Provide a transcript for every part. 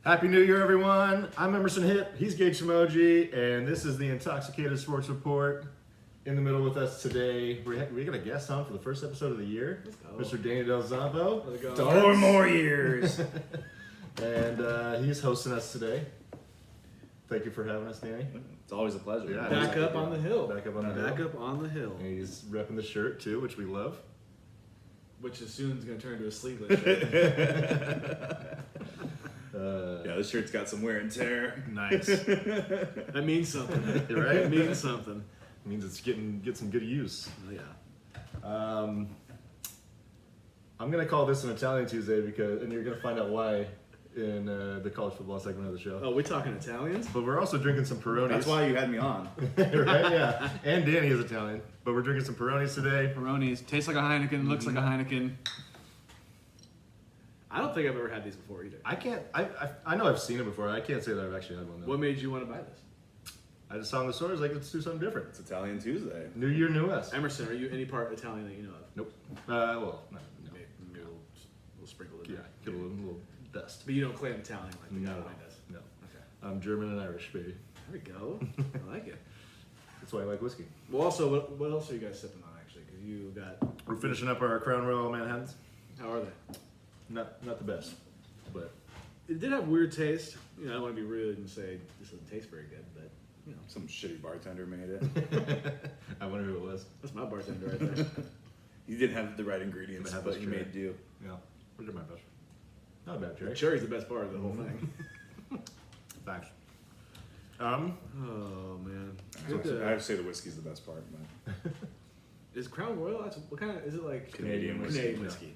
Happy New Year, everyone. I'm Emerson Hip, he's Gage Shimoji, and this is the Intoxicated Sports Report. In the middle with us today, we got a guest on for the first episode of the year, Mr. Danny Del Zampo. 4 more years. And he's hosting us today. Thank you for having us, Danny. It's always a pleasure. Yeah, Back up on the hill. Back up on the hill. Back up on the hill. And he's repping the shirt too, which we love. Which is soon is going to turn into a sleeveless shirt. Yeah, this shirt's got some wear and tear. Nice. That means something. Right? It means something. It means it's get some good use. Oh, yeah. I'm gonna call this an Italian Tuesday and you're gonna find out why in the college football segment of the show. Oh, we talking Italians? But we're also drinking some Peronis. That's why you had me on. Right? Yeah. And Danny is Italian. But we're drinking some Peronis today. Peronis. Tastes like a Heineken, looks like a Heineken. I don't think I've ever had these before either. I know I've seen it before. I can't say that I've actually had one though. What made you want to buy this? I just saw in the stores like, let's do something different. It's Italian Tuesday. New year, new us. Emerson, are you any part Italian that you know of? Nope. Well, no. Maybe we'll sprinkle it in. Yeah, get a little dust. But you don't claim Italian like the guy No. behind us? No. Okay. I'm German and Irish, baby. There we go. I like it. That's why I like whiskey. Well, also, what else are you guys sipping on, actually? Because you got... We're finishing up our Crown Royal Manhattans. How are they? Not the best, but It did have weird taste. You know, I don't want to be rude and say this doesn't taste very good, but, you know. Some shitty bartender made it. I wonder who it was. That's my bartender right there. You didn't have the right ingredients, Have but this you tray. made do. Yeah, we'll do my best. Not a bad The cherry. cherry's the best part of the whole thing. Thanks. Oh, man. I have to say the whiskey's the best part, but Is Crown Royal, that's, what kind of, is it like? Canadian whiskey. Canadian Yeah. whiskey.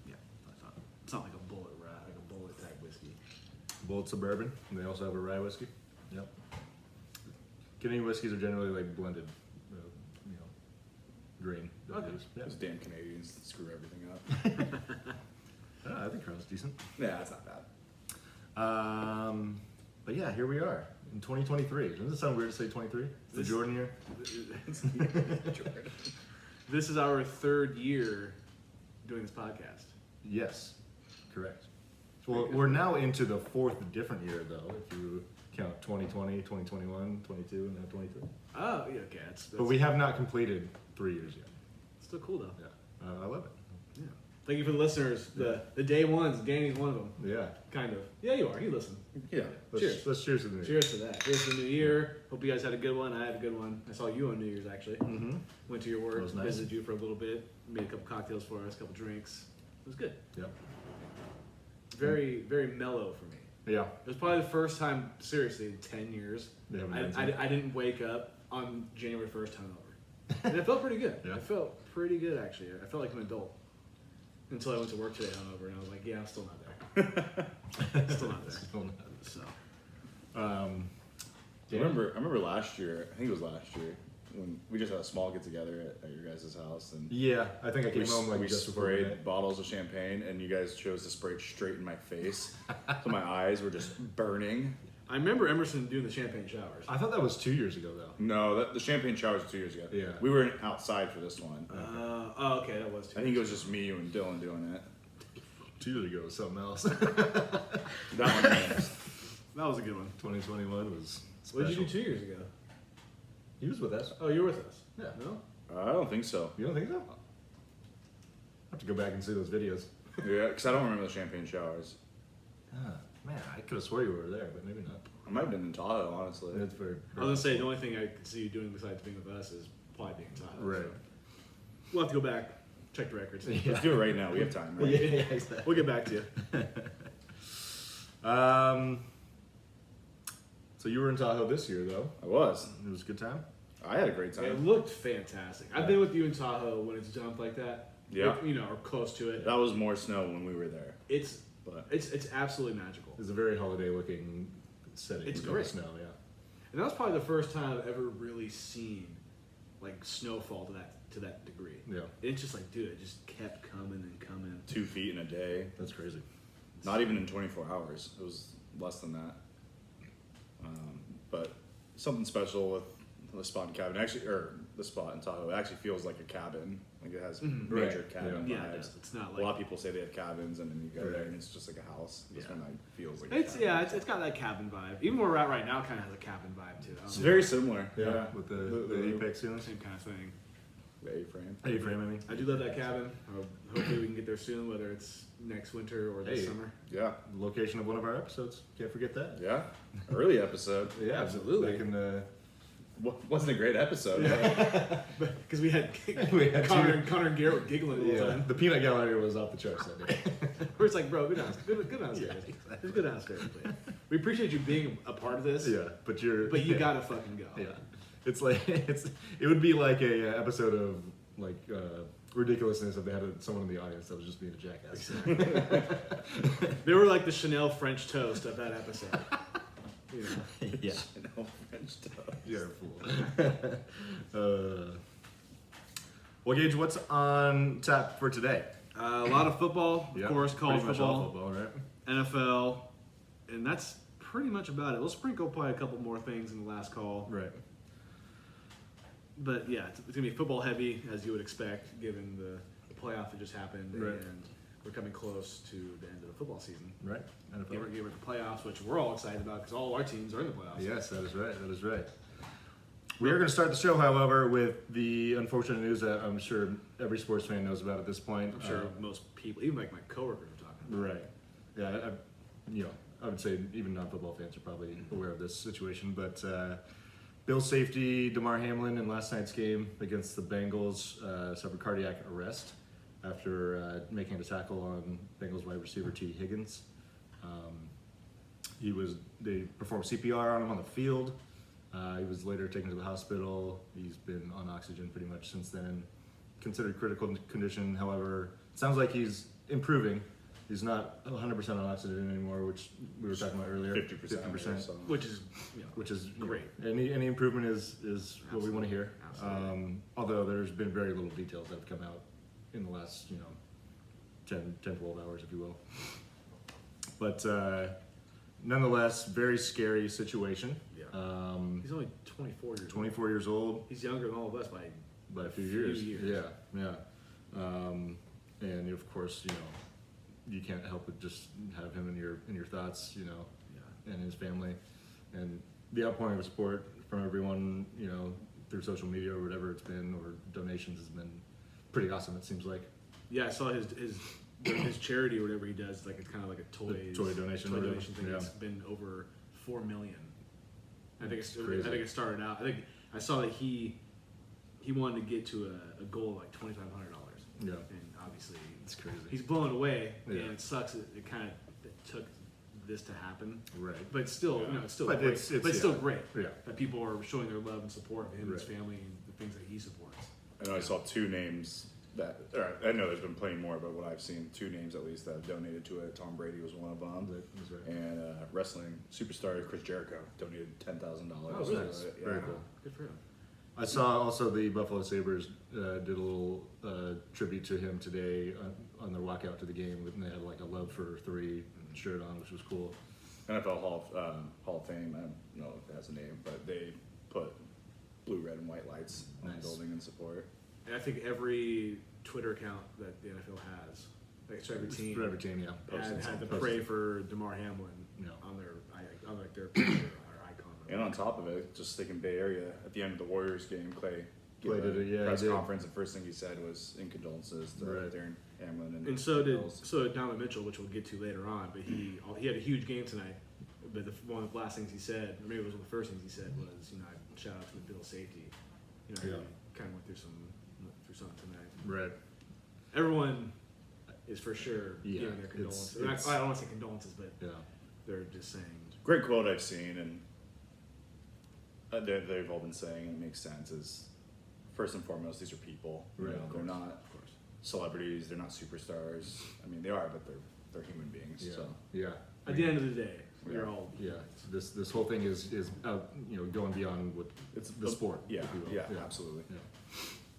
Yeah, I thought. It's not like a bullet like a bullet type whiskey. Bold Suburban. And they also have a rye whiskey. Yep. Canadian whiskeys are generally like blended, grain. that Okay. they use. Yeah. those damn Canadians screw everything up. I think Crown's decent. Yeah, it's not bad. But yeah, here we are in 2023. Doesn't it sound weird to say 23? It's the Jordan year. Jordan. This is our third year doing this podcast. Yes, correct. Well, we're now into the fourth different year, though, if you count 2020, 2021, 22, and now 23. Oh, yeah, okay. That's But we have not completed 3 years yet. still cool, though. Yeah, I love it. Yeah. Thank you for the listeners. The day ones, Danny's one of them. Yeah. Kind of. Yeah, you are. You listen. Yeah. Let's cheers to the new year. Cheers to that. Cheers to the new year. Hope you guys had a good one. I had a good one. I saw you on New Year's, actually. Mm-hmm. Went to your work, That was nice. visited you for a little bit, made a couple cocktails for us, a couple drinks. It was good. Yep. Very, very mellow for me. Yeah. It was probably the first time, seriously, in 10 years, They haven't done something. I didn't wake up on January 1st hungover. And it felt pretty good. Yeah. It felt pretty good, actually. I felt like an adult. Until I went to work today hungover, and I was like, yeah, I'm still not there. Still not there. Still not. So, I remember last year, I think it was last year, when we just had a small get together at your guys' house, and Yeah, I think I came we, home like we just before sprayed midnight. bottles of champagne, and you guys chose to spray it straight in my face, so my eyes were just burning. I remember Emerson doing the champagne showers. I thought that was 2 years ago, though. No, the champagne shower was 2 years ago. Yeah. We were outside for this one. Oh, okay, that was too. I think it was just me, you, and Dylan doing it. 2 years ago was something else. That one, That was a good one. 2021 was special. What did you do 2 years ago? He was with us. Oh, you were with us. Yeah. No? I don't think so. You don't think so? I have to go back and see those videos. Yeah, because I don't remember the champagne showers. Man, I could have swore you were there, but maybe not. I might have been in Tahoe, honestly. It's very. I was gonna say the only thing I could see you doing besides being with us is probably being Tahoe. Right. So. We'll have to go back, check the records. Let's do it right now. We have time, right? Yeah, exactly. We'll get back to you. So you were in Tahoe this year, though. I was. It was a good time. I had a great It time. looked fantastic. I've been with you in Tahoe when it's dumped like that. Yeah. You know, or close to it. That was more snow when we were there. It's But it's absolutely magical. It's a very holiday-looking setting. It's with great. Snow, yeah. And that was probably the first time I've ever really seen like snowfall to that degree. Yeah, It's just like, dude, it just kept coming and coming. 2 feet in a day. that's crazy. Not even in 24 hours. It was less than that. But something special with the spot in cabin actually, or the spot in Tahoe, it actually feels like a cabin. Like it has Mhm. major Right. cabin Yeah, it vibes. does. It's not A like lot of people say they have cabins, and then you go Right. there and it's just like a house. This Yeah. one like, feels like it's a cabin. it's got that cabin vibe. Even where we're at right now, kind of has a cabin vibe too. I don't It's know. very similar. Yeah, with the apex ceilings. Same kind of thing. The A-frame. A-frame, I mean. I do love that cabin. Hopefully we can get there soon, whether it's next winter or this Hey. summer. Yeah, The location of one of our episodes. Can't forget that. yeah. Early episode. Yeah, Absolutely. Back in the Wasn't a great episode. Because we had, We had Connor and Garrett were giggling the whole time. the peanut gallery was off the charts that day. We're just like, bro, go downstairs. Yeah, Just go downstairs, please. We appreciate you being a part of this, yeah, but you gotta fucking go. Yeah, it's like it would be like a episode of like ridiculousness if they had someone in the audience that was just being a jackass. They were like the Chanel French toast of that episode. You know. Yeah, No French toast. you're a fool. Well, Gage, what's on tap for today? A lot of football, of Yeah, course, college pretty much all football, right? NFL, and that's pretty much about it. We'll sprinkle probably a couple more things in the last call. Right. But yeah, it's going to be football heavy, as you would expect, given the playoff that just happened. Right. And we're coming close to the end of the football season. Right. Give NFL. her the playoffs, which we're all excited about because all our teams are in the playoffs. Yes, that is right. That is right. We are going to start the show, however, with the unfortunate news that I'm sure every sports fan knows about at this point. I'm sure most people, even like my coworkers, are talking about it. Right. Yeah, I would say even non-football fans are probably aware of this situation. But Bills safety Damar Hamlin in last night's game against the Bengals suffered cardiac arrest after making a tackle on Bengals wide receiver T. Higgins. They performed CPR on him on the field. He was later taken to the hospital. He's been on oxygen pretty much since then. Considered critical condition, however, it sounds like he's improving. He's not 100% on oxygen anymore, which we were talking about earlier. 50%. So. Which is, Which is Great. Any improvement is what we want to hear. Absolutely. Although there's been very little details that have come out in the last 10, 12 hours, if you will. But nonetheless, very scary situation. Yeah. Um, He's only 24 years old. 24 years old. He's younger than all of us by By a few Few years. years. Yeah. And of course, you can't help but just have him in your thoughts, and his family, and the outpouring of support from everyone, through social media or whatever it's been, or donations has been pretty awesome. It seems like Yeah, I saw his charity or whatever he does. Like it's kind of like a toy donation or whatever. thing. Yeah. It's been over 4 million. I think Crazy. it started out. I think I saw that he wanted to get to a goal of like $2,500. Yeah, And obviously it's crazy. he's blown away, Yeah. and it sucks that it kind of took this to happen. Right. But still, Yeah. it's still But great. it's- but it's still yeah. great Yeah. that people are showing their love and support of him and his Right. family and the things that he supports. I know I saw two names or I know there's been plenty more, but what I've seen, two names at least that have donated to it. Tom Brady was one of them, That's right. and wrestling superstar Chris Jericho donated $10,000. Oh, really? to it. Very Yeah. cool. Good for him. I saw also the Buffalo Sabres did a little tribute to him today on their walkout to the game, and they had like a Love for Three shirt on, which was cool. NFL Hall of Fame. I don't know if it has a name, but they put blue, red, and white lights on the Nice. building in support. And I think every Twitter account that the NFL has, like so every team, For every team, yeah. had to Posted. pray for Damar Hamlin Yeah. on their picture or icon. And on top of it, just thinking Bay Area, at the end of the Warriors game, Clay gave Clay did a it, yeah, he press did. conference. The first thing he said was in condolences to Right. Darren Hamlin And so did Bills. Donovan Mitchell, which we'll get to later on. But he had a huge game tonight. But one of the last things he said, or maybe it was one of the first things he said, was shout out to the Bills safety. He Yeah. kind of went through something tonight. Right. Everyone is for sure Yeah, giving their condolences. it's- I don't want to say condolences, but Yeah. they're just saying. Great quote I've seen, and they've all been saying, and it makes sense, is first and foremost, these are people. You Right, know, of they're course. not Of course. celebrities, they're not superstars. I mean, they are, but they're human beings. Yeah. So Yeah. At the end of the day, we're Yeah. all Yeah. This whole thing is out, going beyond what it's the sport. Yeah, if you will. yeah, absolutely.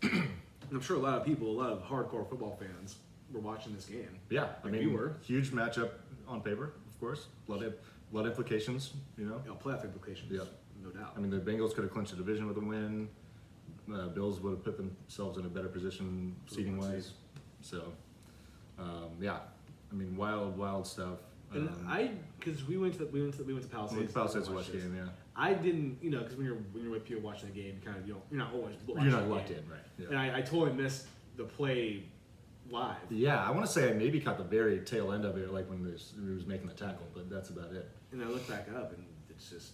Yeah. I'm sure a lot of people, a lot of hardcore football fans were watching this game. Yeah, I Like mean, you were. huge matchup on paper, of course. A lot of implications, Playoff implications. Yep. no doubt. I mean, the Bengals could have clinched the division with a win. Bills would have put themselves in a better position seeding wise. So, yeah, I mean, wild stuff. And because we went to Palisades. Palisades watch game, yeah. I didn't, because when you're with people watching the game, you kind of you're not always watching You're not the locked game. in, right? Yeah. And I totally missed the play live. Yeah, I want to say I maybe caught the very tail end of it, like when he was making the tackle, but that's about it. And I look back up, and it's just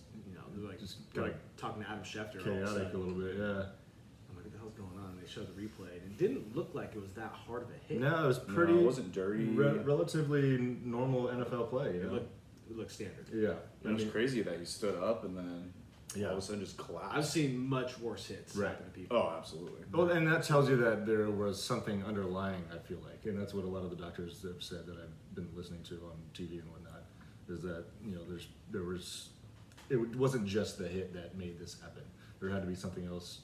they're like Just they're kinda like talking to Adam Schefter. Chaotic a little bit, yeah. I'm like, what the hell's going on? And they showed the replay, and it didn't look like it was that hard of a hit. No, it was pretty. it wasn't dirty. Relatively normal NFL play. You know? It looked standard. Yeah, It was crazy that he stood up and then Yeah. all of a sudden just collapsed. I've seen much worse hits Right. happen to people. Oh, absolutely. Well, and that tells you that there was something underlying. I feel like, and that's what a lot of the doctors have said that I've been listening to on TV and whatnot. Is that it wasn't just the hit that made this happen. There had to be something else,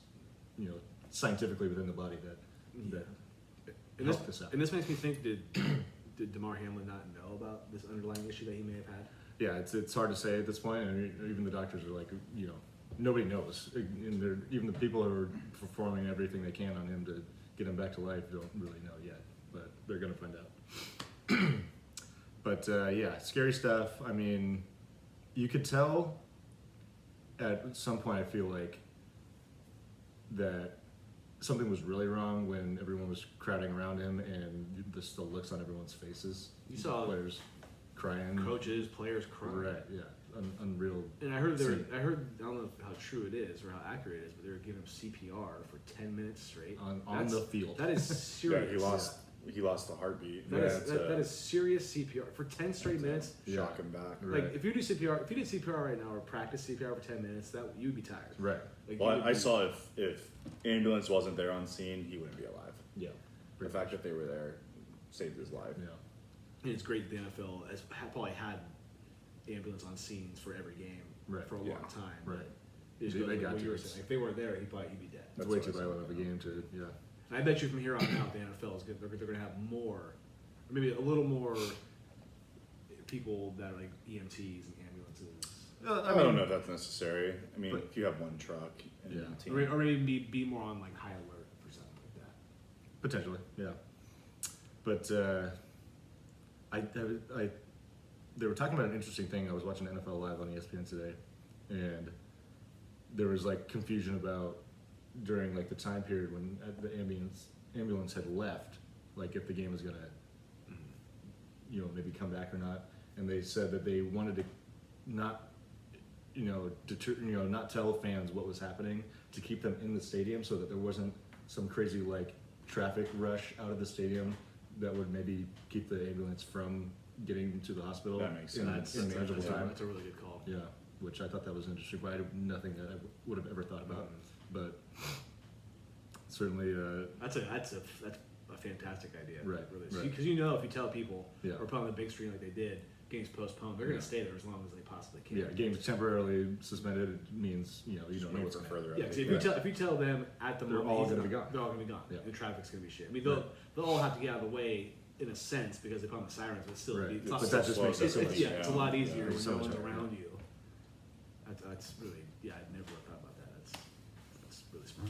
scientifically within the body that And helped this out. And this makes me think: did DeMar Hamlin not know about this underlying issue that he may have had? Yeah, it's hard to say at this point, and even the doctors are like, nobody knows. And even the people who are performing everything they can on him to get him back to life don't really know yet, but they're gonna find out. But yeah, scary stuff. I mean, you could tell at some point. I feel like that something was really wrong when everyone was crowding around him, and the looks on everyone's faces. You saw players crying, coaches, players crying. right? Yeah, unreal. And I heard scene. I don't know how true it is or how accurate it is, but they were giving him CPR for 10 minutes straight on the field. That is serious. Yeah, he lost the heartbeat. That is serious CPR for 10 straight minutes. Shock him back. Right. Like if you did CPR right now or practice CPR for 10 minutes, that you'd be tired. Right. Like, Well, I saw if ambulance wasn't there on scene, he wouldn't be alive. Yeah. The fact that they were there saved his life. Yeah. And it's great that the NFL has probably had ambulance on scenes for every game Right. for a Yeah. long time. Right. It's They really got what to. you were saying. If they weren't there, he'd be dead. It's That's way what too I said. violent of a game to, yeah. And I bet you from here on out, the NFL is good. They're going to have more, or maybe a little more people that are like EMTs and ambulances. I don't know if that's necessary. I mean, But- if you have one truck and Yeah. a team. Or maybe be more on like high alert for something like that. Potentially, yeah. But they were talking about an interesting thing. I was watching NFL Live on ESPN today, and there was like confusion about during like the time period when the ambulance had left, like if the game was gonna, maybe come back or not. And they said that they wanted to not, not tell fans what was happening to keep them in the stadium so that there wasn't some crazy like traffic rush out of the stadium that would maybe keep the ambulance from getting to the hospital. That makes in sense. in manageable time. That's a really good call. Yeah, which I thought that was interesting, but nothing that I would have ever thought about. But certainly, That's a fantastic idea. Right, Really. right. Because if you tell people Yeah. or put on the big screen like they did, game's postponed, they're going Yeah. to stay there as long as they possibly can. yeah, game's temporarily suspended. It means you don't know what's for going to further Yeah, updates. 'cause if you tell them at the They're moment all he's gonna not- be gone. they're all gonna be gone. Yeah. The traffic's gonna be shit. I mean, Right. they'll all have to get out of the way in a sense because they put on the sirens, but still, Right. it's But not that just makes it so much. it's a lot easier Yeah. when So no much one's better, around you. That's really I never thought about that. That's really smart.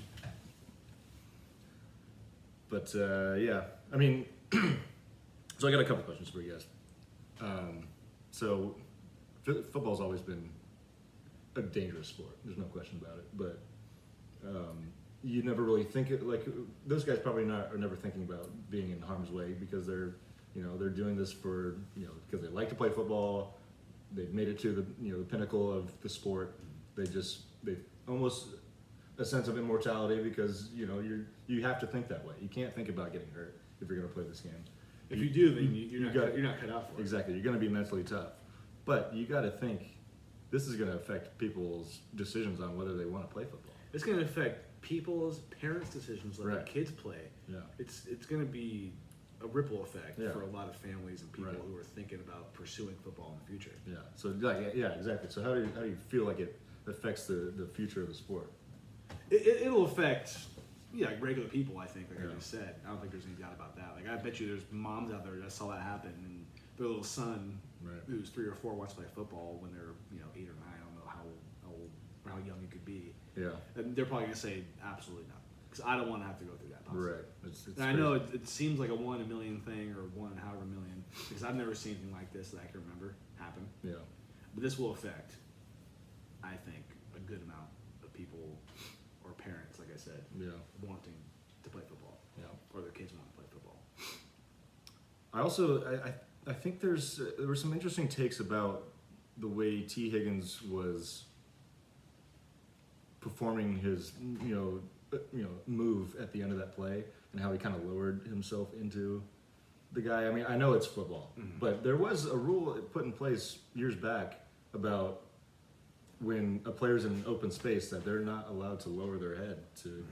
But yeah, I mean, so I got a couple questions for you guys. So football's always been a dangerous sport. There's no question about it. But you never really think it like those guys probably are never thinking about being in harm's way because they're doing this for because they like to play football. They've made it to the pinnacle of the sport. They almost a sense of immortality because you have to think that way. You can't think about getting hurt if you're going to play this game. If you do, then you're not cut out for it. Exactly, you're going to be mentally tough, but you got to think this is going to affect people's decisions on whether they want to play football. It's going to affect people's parents' decisions, like Right. their kids play. Yeah, It's going to be a ripple effect Yeah. for a lot of families and people Right. who are thinking about pursuing football in the future. yeah. So yeah, exactly. So how do you feel like it affects the future of the sport? It'll affect like regular people. I think, like Yeah. I just said, I don't think there's any doubt about that. Like I bet you there's moms out there that saw that happen and their little son, Right. who's 3 or 4, wants to play football when they're 8 or 9. I don't know how old or how how young you could be. Yeah. And they're probably gonna say absolutely not, because I don't want to have to go through that. Possibly. Right. It's And I know it seems like a 1 in a million thing, or 1 in however million, because I've never seen anything like this that I can remember happen. Yeah. But this will affect, I think, a good amount of people or parents, like I said, wanting to play football. Yeah. Or their kids want to play football. I also I think there were some interesting takes about the way T. Higgins was performing his move at the end of that play, and how he kind of lowered himself into the guy. I mean, I know it's football, but there was a rule put in place years back about when a player's in an open space that they're not allowed to lower their head to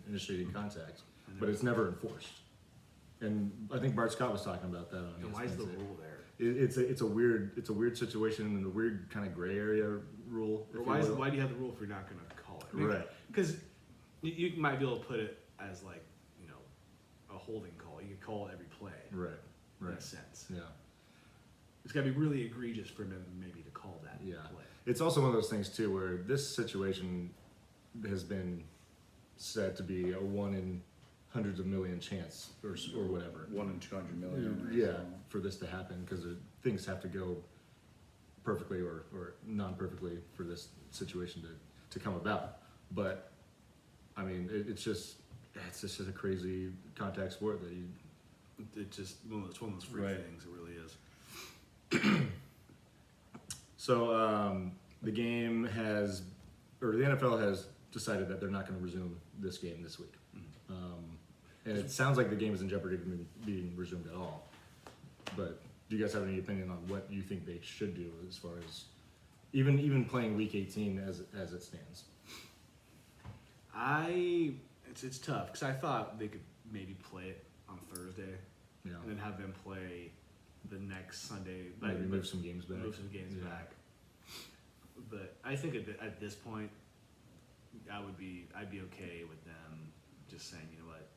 initiating contact, but it's never enforced. And I think Bart Scott was talking about that on And ESPN why is the today. rule there? It's a weird situation and a weird kind of gray area rule. Or why do you have the rule if you're not going to call it? Right. Because you might be able to put it as like, a holding call. You could call it every play. Right. In Right. a sense. Yeah. It's got to be really egregious for them maybe to call that Yeah. play. It's also one of those things too where this situation has been said to be a 1 in hundreds of million chance or whatever. 1 in 200 million. Yeah, for this to happen, because things have to go perfectly or non-perfectly for this situation to come about. But I mean, it's just a crazy contact sport that you. It's just one of those freak Right. things. It really is. So the NFL has decided that they're not going to resume this game this week. And it sounds like the game is in jeopardy of being resumed at all. But do you guys have any opinion on what you think they should do as far as even playing Week 18 as it stands? It's tough because I thought they could maybe play it on Thursday, Yeah. and then have them play the next Sunday. Maybe move some games back. Yeah. back. But I think at this point, I'd be okay with them just saying, you know what,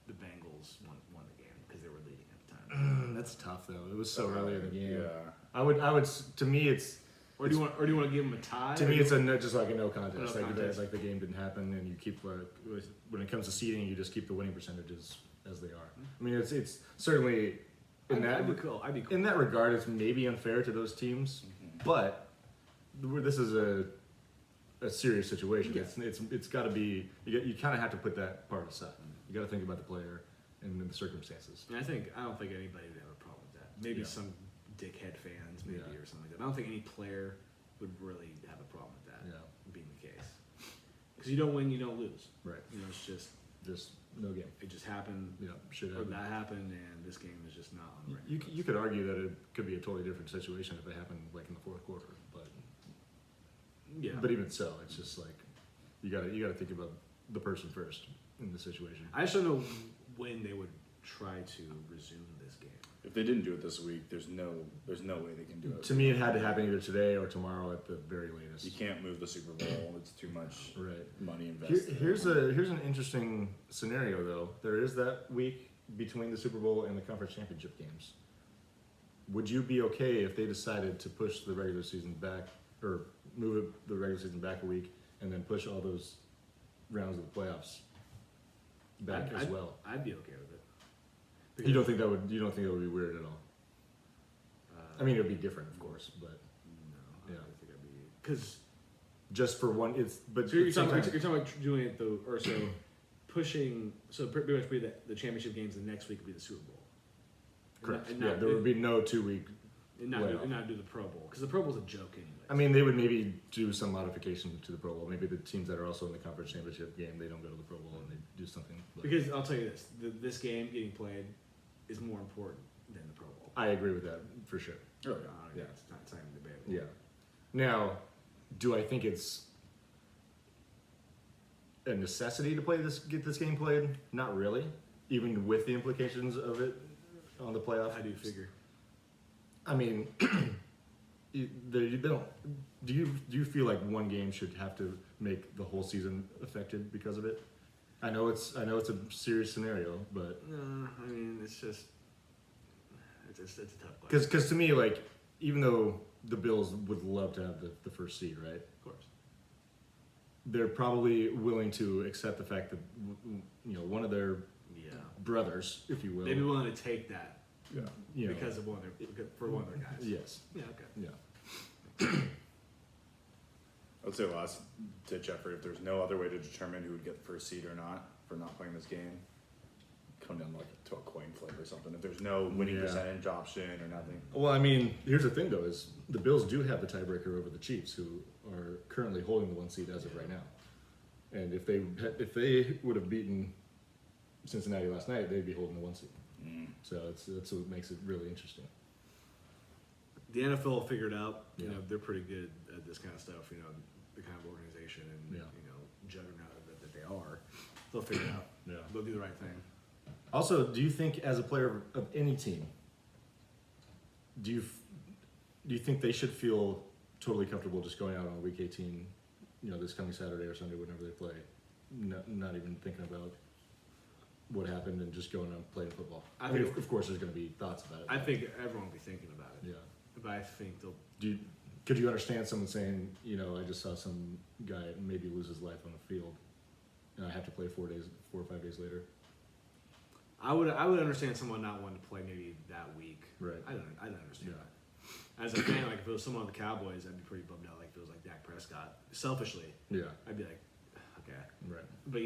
the Bengals won the game because they were leading at the time. That's tough though. It was so early in the game. Yeah. I would. To me, it's. Or do you want to give them a tie? To me, it's just like a no contest. No Like contest. like the game didn't happen, and you keep when it comes to seeding, you just keep the winning percentages as they are. I mean, it's certainly I'd be cool. in that regard, it's maybe unfair to those teams, but this is a serious situation. Yeah. It's got to be. You kind of have to put that part aside. You got to think about the player and the circumstances. And I don't think anybody would have a problem with that. Maybe some dickhead fans, maybe, or something like that. I don't think any player would really have a problem with that being the case. Because you don't win, you don't lose. Right. It's just no game. it just happened. Yeah, should Or happen. that happened, and this game is just not on the record. You could argue that it could be a totally different situation if it happened like in the fourth quarter, but even so, it's just like you gotta think about the person first in the situation. I just don't know when they would try to resume this game. If they didn't do it this week, there's no way they can do it. To me, it had to happen either today or tomorrow at the very latest. You can't move the Super Bowl. It's too much money invested. Here's an interesting scenario though. There is that week between the Super Bowl and the conference championship games. Would you be okay if they decided to push the regular season back or move the regular season back a week and then push all those rounds of the playoffs back as well? I'd be okay with it. You don't think that would be weird at all? I mean, it would be different, of course, but No, I Yeah. don't think I'd be because. just for one, but So you're talking sometimes- about doing it though, or so pushing. So pretty much the championship games the next week would be the Super Bowl. correct. And Yeah, not- there would be no 2 week. And not playoff. do the Pro Bowl because the Pro Bowl's a joke anyway. I mean, they would maybe do some modification to the Pro Bowl. Maybe the teams that are also in the conference championship game, they don't go to the Pro Bowl and they do something. But Because I'll tell you this: this game getting played is more important than the Pro Bowl. I agree with that for sure. Oh, Yeah. It's not even debatable. Yeah. Now, do I think it's a necessity to get this game played? Not really. Even with the implications of it on the playoff. How do you figure? I mean, they don't. Do you feel like one game should have to make the whole season affected because of it? I know it's a serious scenario, but No, I mean it's a tough question. because to me, like, even though the Bills would love to have the first seed, right? Of course. They're probably willing to accept the fact that one of their brothers, if you will, They'd be willing to take that you because of one of their guys. Yes. Yeah. Okay. Yeah. I would say last ditch effort. If there's no other way to determine who would get the first seed or not for not playing this game, come down to a coin flip or something. If there's no winning percentage option or nothing. Well, I mean, here's the thing though: is the Bills do have the tiebreaker over the Chiefs, who are currently holding the 1 seed as of right now. And if they would have beaten Cincinnati last night, they'd be holding the 1 seed. So that's what makes it really interesting. The NFL will figure it out. Yeah. They're pretty good at this kind of stuff. The kind of organization and Yeah. juggernaut that they are. They'll figure it out. Yeah. They'll do the right thing. Also, do you think as a player of any team, do you think they should feel totally comfortable just going out on week 18, this coming Saturday or Sunday, whenever they play, not even thinking about what happened and just going out and playing football? I mean, of course, there's going to be thoughts about it. I think everyone will be thinking about it. Yeah. But I think they'll. Could you understand someone saying, I just saw some guy maybe lose his life on the field, and I have to play 4 or 5 days later? I would understand someone not wanting to play maybe that week. Right. I don't understand that. As a fan, like if it was someone on the Cowboys, I'd be pretty bummed out. Like if it was like Dak Prescott. Selfishly, Yeah. I'd be like, okay. Right. But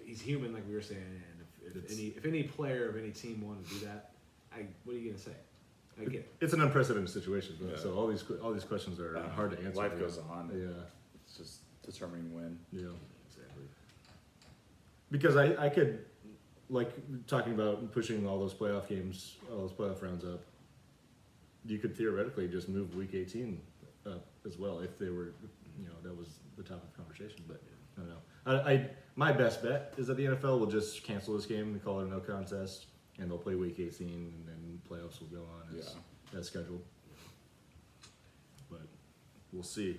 he's human, like we were saying, and if any player of any team wanted to do that, what are you gonna say? I get it. It's an unprecedented situation, though, Yeah. so all these questions are hard to answer. Life goes on. Yeah. It's just determining when. Yeah. Exactly. Because I could, like, talking about pushing all those playoff games, all those playoff rounds up, you could theoretically just move week 18 up as well if they were, that was the topic of conversation. But I don't know. My best bet is that the NFL will just cancel this game and call it a no contest, and they'll play week 18, and then playoffs will go on as scheduled. But we'll see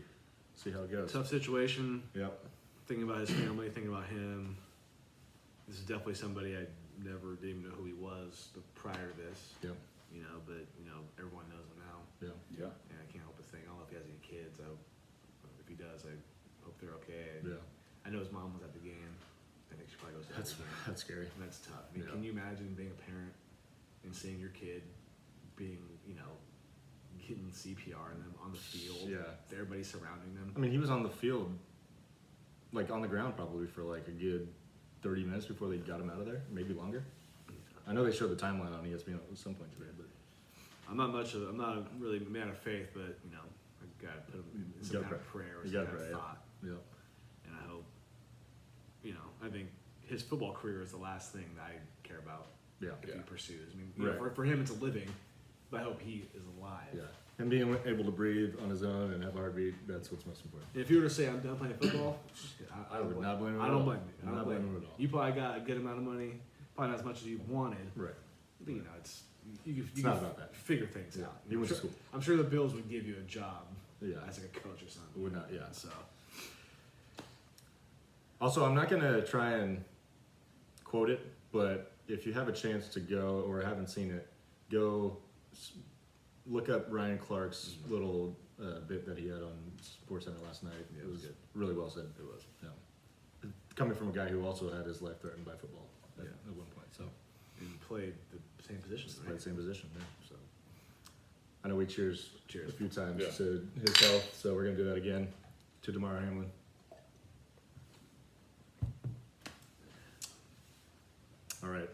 how it goes. Tough situation. Yep. Thinking about his family, thinking about him. This is definitely somebody I never didn't even know who he was prior to this. Yep. But everyone knows him now, Yeah. Yeah. and I can't help but think. I don't know if he has any kids. If he does, I hope they're okay. Yeah. I know his mom was at the game. I think she probably goes to That's every game. that's scary. And that's tough. I mean, Yeah. can you imagine being a parent and seeing your kid being, getting CPR in them on the field? Yeah. Everybody surrounding them. I mean, he was on the field, like on the ground probably for like a good 30 minutes before they got him out of there, maybe longer. I know they showed the timeline on ESPN at some point today, but I'm not really a man of faith, but I've got to put him in some kind of prayer or You some gotta kind of pray, thought. yeah. And I hope, I think his football career is the last thing that I care about Yeah. if he pursues. I mean, Right. for him it's a living, but I hope he is alive. Yeah. And being able to breathe on his own and have a heartbeat, that's what's most important. And if you were to say I'm done playing football, I would not blame him I at don't all. blame you. I Not don't blame blame you. him at all. You probably got a good amount of money, probably not as much as you wanted. Right. But it's you It's not about that. figure things Yeah. out. He went to school. I'm sure the Bills would give you a job Yeah. as like a coach or something. Would not, yeah. So Also, I'm not going to try and quote it, but if you have a chance to go or haven't seen it, go look up Ryan Clark's little bit that he had on SportsCenter last night. Yeah, it it was was good. really well said. It was. Yeah. Coming from a guy who also had his life threatened by football at one point. So and played the same position. played Right? the same position. Yeah. So I know we cheers a few times Yeah. to his health, so we're going to do that again to Damar Hamlin. All right.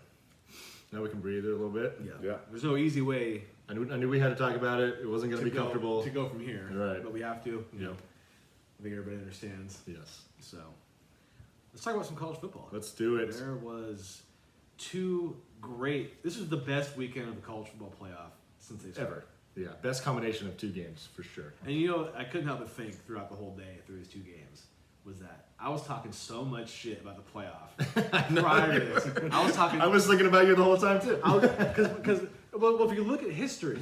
Now we can breathe it a little bit. Yeah. There's no easy way I knew we had to talk about it. It wasn't going to be comfortable. to go from here. Right. But we have to. Yep. I think everybody understands. Yes. So let's talk about some college football. Let's do it. There was two great. This was the best weekend of the college football playoff since they started. Ever. Yeah. Best combination of two games for sure. And I couldn't help but think throughout the whole day through these two games was that I was talking so much shit about the playoff prior to this. I was talking. I was thinking about you the whole time too. Because if you look at history,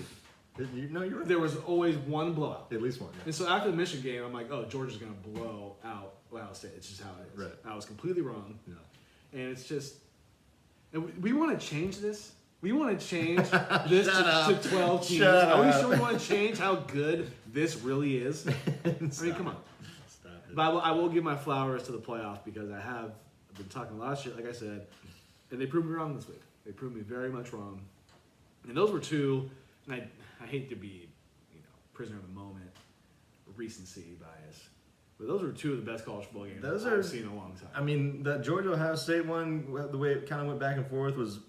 you're right. there was always one blowout. At least one. Yeah. And so after the Michigan game, I'm like, oh, Georgia's going to blow out Ohio State. It's just how it is. Right. I was completely wrong. Yeah. And it's just, and we want to change this. We want to change this to 12 teams. Shut Are we up. sure we want to change how good this really is? I mean, come on. Stop it. But I will give my flowers to the playoff because I've been talking a lot of shit, like I said, and they proved me wrong this week. They proved me very much wrong. And those were two, and I hate to be, prisoner of the moment, recency bias, but those were two of the best college football games I've seen in a long time. I mean, that Georgia-Ohio State one, the way it kind of went back and forth was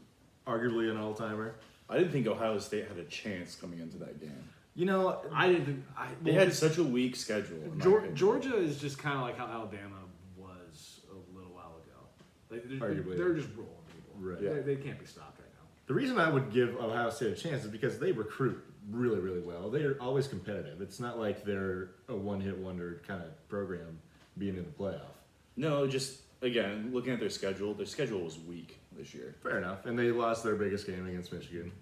arguably an all-timer. I didn't think Ohio State had a chance coming into that game. I didn't think They had such a weak schedule. in my opinion. Georgia is just kind of like how Alabama was a little while ago. Like they're just rolling people. Right. Yeah. They can't be stopped right now. The reason I would give Ohio State a chance is because they recruit really, really well. They are always competitive. It's not like they're a one-hit wonder kind of program being in the playoff. No, just again looking at their schedule was weak this year. Fair enough. And they lost their biggest game against Michigan.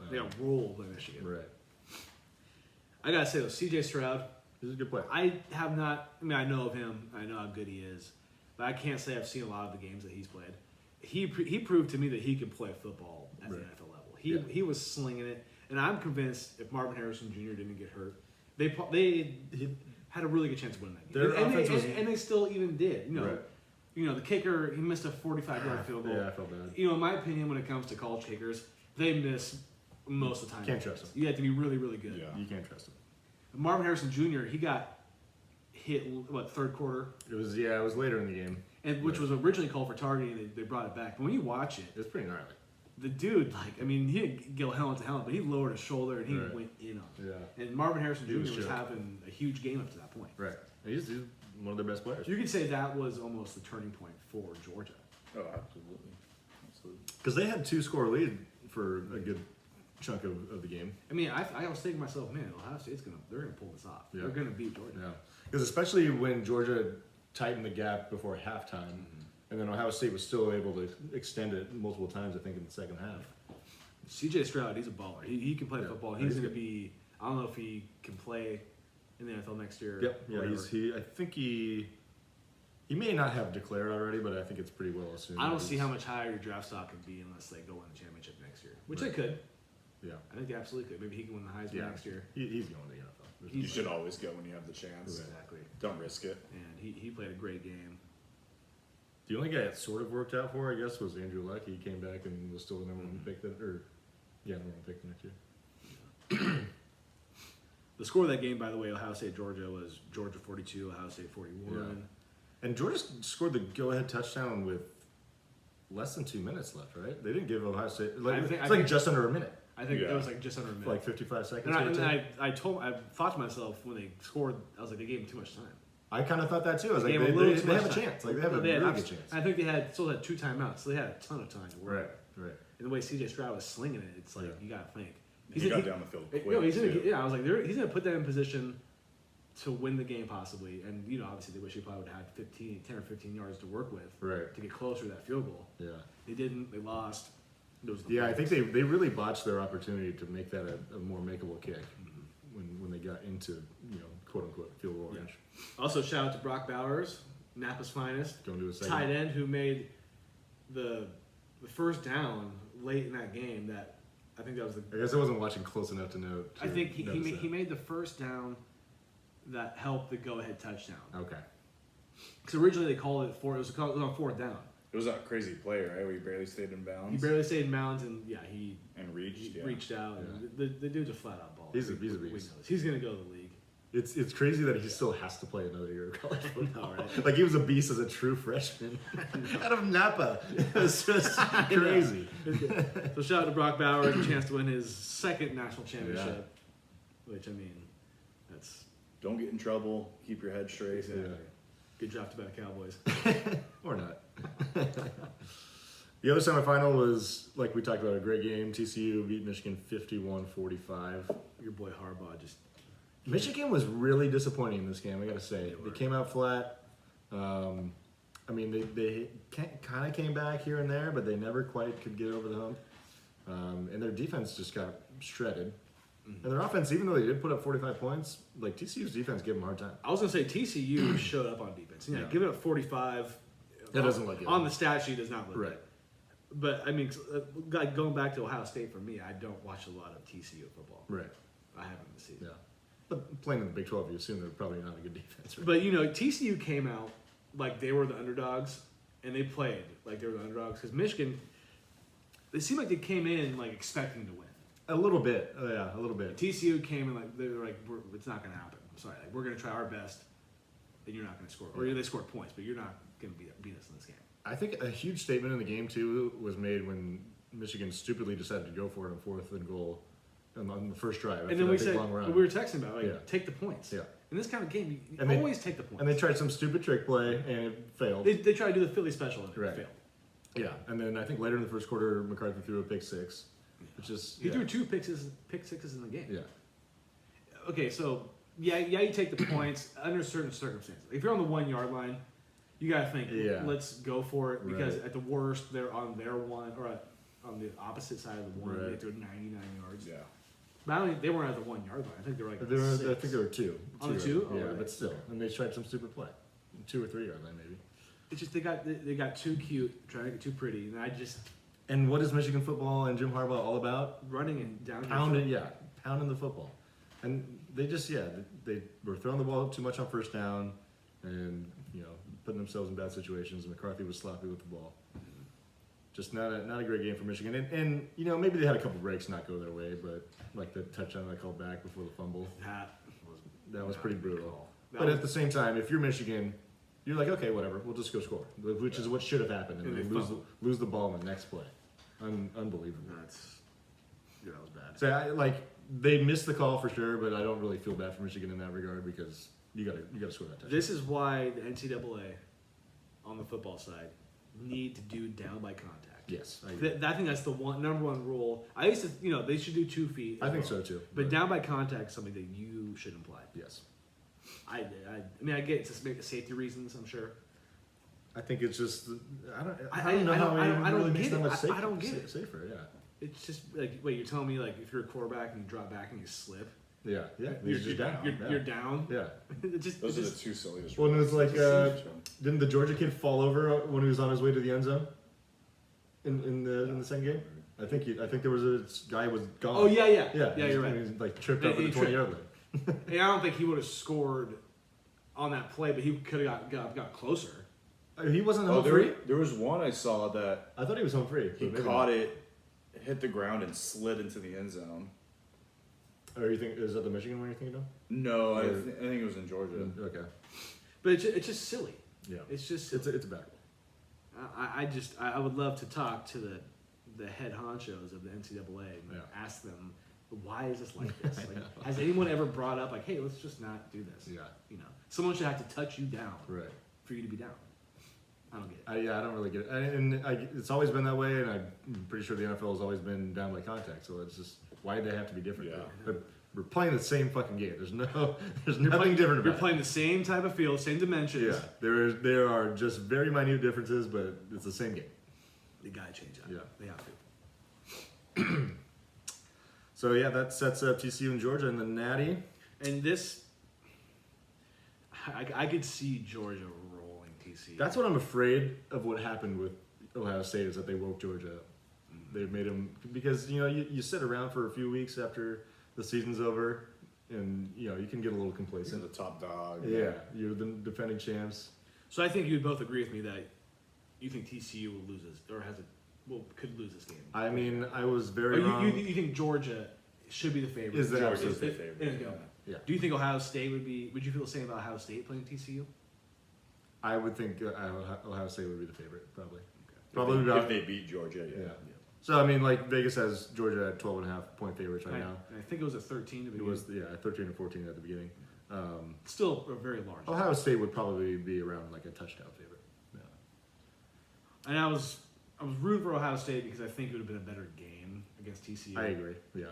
They got rolled by Michigan. Right. I gotta say though, C.J. Stroud. This is a good player. I have not. I mean, I know of him. I know how good he is, but I can't say I've seen a lot of the games that he's played. He proved to me that he could play football at the NFL level. He was slinging it, and I'm convinced if Marvin Harrison Jr. didn't get hurt, they had a really good chance of winning that game. And they still even did. The kicker, he missed a 45-yard field goal. Yeah, I felt bad. In my opinion, when it comes to college kickers, they miss most of the time. Can't trust them. You have to be really, really good. Yeah. You can't trust them. Marvin Harrison Jr., he got hit, third quarter? It was later in the game. And which was originally called for targeting, they brought it back. But when you watch it, It was pretty gnarly. the dude, he didn't go helmet to helmet, but he lowered his shoulder and he went in on it. Yeah. And Marvin Harrison He Jr. was was shook. having a huge game up to that point. Right. He's one of their best players. You could say that was almost the turning point for Georgia. Oh, absolutely. Because they had 2-score lead for a good chunk of the game. I mean, I was thinking to myself, man, Ohio State's they're gonna pull this off. Yeah. They're gonna beat Georgia. Yeah. Because especially when Georgia tightened the gap before halftime, and then Ohio State was still able to extend it multiple times, I think, in the second half. C.J. Stroud, he's a baller. He can play football. He's he's going to good. be. I don't know if he can play in the NFL next year. Yep. Yeah. whatever. I think he may not have declared already, but I think it's pretty well assumed. I don't that see he's- how much higher your draft stock could be unless they go win the championship next year, which Right. they could. Yeah. I think they absolutely could. Maybe he can win the Heisman Yeah. next year. He's going to the NFL. There's- You should always go when you have the chance. Exactly. Don't risk it. And he played a great game. The only guy it sort of worked out for, I guess, was Andrew Luck. He came back and was still the number one pick number one pick the next year. The score of that game, by the way, Ohio State Georgia was Georgia 42, Ohio State 41. And Georgia scored the go-ahead touchdown with less than 2 minutes left, right? They didn't give Ohio State it's like just under a minute, I think Yeah. it was like just under a minute. like 55 seconds. and or I thought to myself when they scored, I was like, they gave him too much time. I kind of thought that too. I was like, Gave him a little too they have much a time. chance. Like they have a They had really abs- good chance. I think they still had 2 timeouts, so they had a ton of time to work. Right. And the way C.J. Stroud was slinging it, it's like you gotta think. He got down the field quick. He's gonna. too. I was like, he's gonna put them in position to win the game possibly, and obviously they wish he probably would have had 10 or 15 yards to work with Right. to get closer to that field goal. Yeah. They didn't. They lost. Yeah, I think they really botched their opportunity to make that a more makeable kick when they got into quote unquote field goal range. Also, shout out to Brock Bowers, Napa's finest, Going to a second. tight end who made the first down late in that game. That I think that was the. I guess I wasn't watching close enough to know. I think he notice made the first down that helped the go-ahead touchdown. that. Okay. Because originally they called it it was on 4th down. It was that crazy play, right? Where he barely stayed in bounds. He barely stayed in bounds, and he and reached. Yeah. reached out. And the dude's a flat-out baller. He's a We beast. know this. He's gonna go to the league. It's crazy that he still has to play another year of college football. know, right? Like he was a beast as a true freshman out of Napa. It's just crazy. So shout out to Brock Bowers, a chance to win his 2nd national championship. Which that's Don't get in trouble. Keep your head straight. exactly. Good draft by the Cowboys. Or not. The other semifinal was, like we talked about, a great game. TCU beat Michigan 51-45. Your boy Harbaugh just. Michigan was really disappointing in this game, I gotta say. They were. They came out flat. They kind of came back here and there, but they never quite could get over the hump. And their defense just got shredded. And their offense, even though they did put up 45 points, like TCU's defense gave them a hard time. I was gonna say TCU showed up on defense. Yeah, Yeah. give it up 45. That doesn't look good. On the stat sheet does not look Right. good. But I mean, like going back to Ohio State for me, I don't watch a lot of TCU football. Right. I haven't this season. Yeah. But playing in the Big 12, you assume they're probably not a good defense. Right? But you know, TCU came out like they were the underdogs, and they played like they were the underdogs because Michigan. They seemed like they came in like expecting to win. A little bit. Yeah, a little bit. TCU came in like they were like, it's not going to happen. I'm sorry, like we're going to try our best, and you're not going to score. Or they scored points, but you're not going to beat us in this game. I think a huge statement in the game, too, was made when Michigan stupidly decided to go for it on 4th and goal on the first drive. And then we said, we were texting about it, like, Yeah. take the points. Yeah. In this kind of game, you And they- always take the points. And they tried some stupid trick play, and it failed. They tried to do the Philly special, and it Right. failed. Yeah, and then I think later in the first quarter, McCarthy threw a pick 6, which is... He threw 2 pick sixes in the game. Yeah. Okay, so, yeah, you take the points under certain circumstances. If you're on the 1 yard line, you got to think, Yeah. let's go for it, because Right. at the worst, they're on their one, or on the opposite side of the one, Right. they threw 99 yards. Yeah. But I don't think they weren't at the 1 yard line. I think they were like I think 6. there were 2. On the 2? Oh, Yeah, right. but still. And they tried some stupid play. 2 or 3 yard line, maybe. It's just they got too cute, trying to get too pretty, and I just And what is Michigan football and Jim Harbaugh all about? running and down. Pounding the football. And they just, they were throwing the ball too much on first down and, putting themselves in bad situations. McCarthy was sloppy with the ball. Just not a great game for Michigan. And maybe they had a couple breaks not go their way, but like the touchdown I called back before the fumble, that was pretty brutal. But at the same time, if you're Michigan, you're like, okay, whatever, we'll just go score, which is what should have happened, and And they they lose the ball in the next play. Unbelievable. That was bad. So they missed the call for sure, but I don't really feel bad for Michigan in that regard because you gotta score that touchdown. This is why the NCAA on the football side need to do down by contact. Yes, I agree. I think that's the number one rule. I used to, they should do 2 feet. I think so too. But down by contact is something that you should imply. Yes, I mean, I get it's just safety reasons, I'm sure. I think it's just I don't know how I it don't really makes get that it. much safer. I don't get it. Safer, yeah. It's just like, wait, you're telling me like if you're a quarterback and you drop back and you slip, Yeah, you're just down. You're down. Yeah. Those are the 2 silliest. Well, it was like, rules. didn't the Georgia kid fall over when he was on his way to the end zone in the second game? I think there was a guy was gone. Oh yeah, Yeah, you're he right. was, like tripped He up at the tripped. 20-yard line. And I don't think he would have scored on that play, but he could have got closer. He wasn't home Oh, free. there was one I saw that I thought he was home free. he but maybe caught not. it, hit the ground, and slid into the end zone. Or you think is that the Michigan one you're thinking of? No, I think it was in Georgia. Okay. But it's just silly. Yeah. It's just It's a bad one. I would love to talk to the head honchos of the NCAA and ask them, why is this like this? Like, has anyone ever brought up like, hey, let's just not do this? Yeah. Someone should have to touch you down Right. for you to be down. I don't get it. I don't really get it. It's always been that way, and I'm pretty sure the NFL has always been down by contact. So it's just why do they have to be different? Yeah. But we're playing the same fucking game. There's nothing different about You're it. playing the same type of field, same dimensions. Yeah, there are just very minute differences, but it's the same game. They gotta change that. Yeah. They have to. So yeah, that sets up TCU and Georgia in the Natty. And this, I could see Georgia rolling TCU. That's what I'm afraid of. What happened with Ohio State is that they woke Georgia up. They made them because you sit around for a few weeks after the season's over, and you can get a little He's complacent. the top dog. Yeah, you're the defending champs. So I think you'd both agree with me that you think TCU will lose this, or could lose this game. I mean, I was very Or wrong. you think Georgia should be the favorite? Is the Georgia's absolute the favorite. There you go. Yeah. Do you think Ohio State would be? Would you feel the same about Ohio State playing TCU? I would think Ohio State would be the favorite, probably. If Probably they, about if they beat Georgia, yeah. Yeah. So I mean, like Vegas has Georgia at 12.5 point favorites right now. I think it was a 13 to It begin. was 13 or 14 at the beginning. Still a very large. Ohio State would probably be around like a touchdown favorite. Yeah. And I was rooting for Ohio State because I think it would have been a better game against TCU. I agree. Yeah.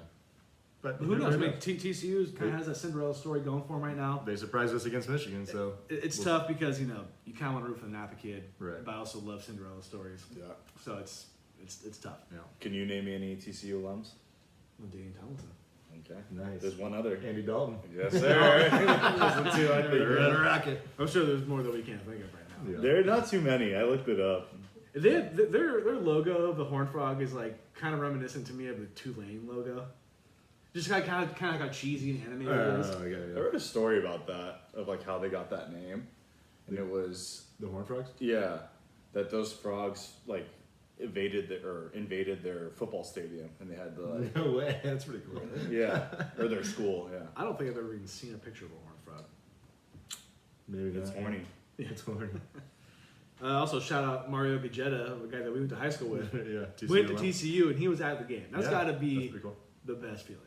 But But who knows? I mean, TCU kind of has that Cinderella story going for them right now. They surprised us against Michigan, so It's we'll- tough because you kind of want to root for the Napa kid, Right. but I also love Cinderella stories. Yeah. So it's tough. Yeah. Can you name me any TCU alums? Dane Tomlinson. Okay. Nice. There's one other. Andy Dalton. Yes, sir. Those are two I think. They're in a racket. I'm sure there's more that we can't think of right now. Yeah. There are not too many. I looked it up. Their logo, the Horned Frog, is like kind of reminiscent to me of the Tulane logo. Just kind of like how cheesy and animated it is. I read a story about that, of like how they got that name, and it was The Horned Frogs? yeah, that those frogs like invaded their football stadium, and they had the like, No way. That's pretty cool. yeah, or their school, yeah. I don't think I've ever even seen a picture of a Horned Frog. Maybe It's not. horny. It's horny. Also, shout out Mario Gajetta, a guy that we went to high school with. Yeah. TCU Went to alum. TCU, and he was at the game. That's got to That's be pretty cool. the best feeling.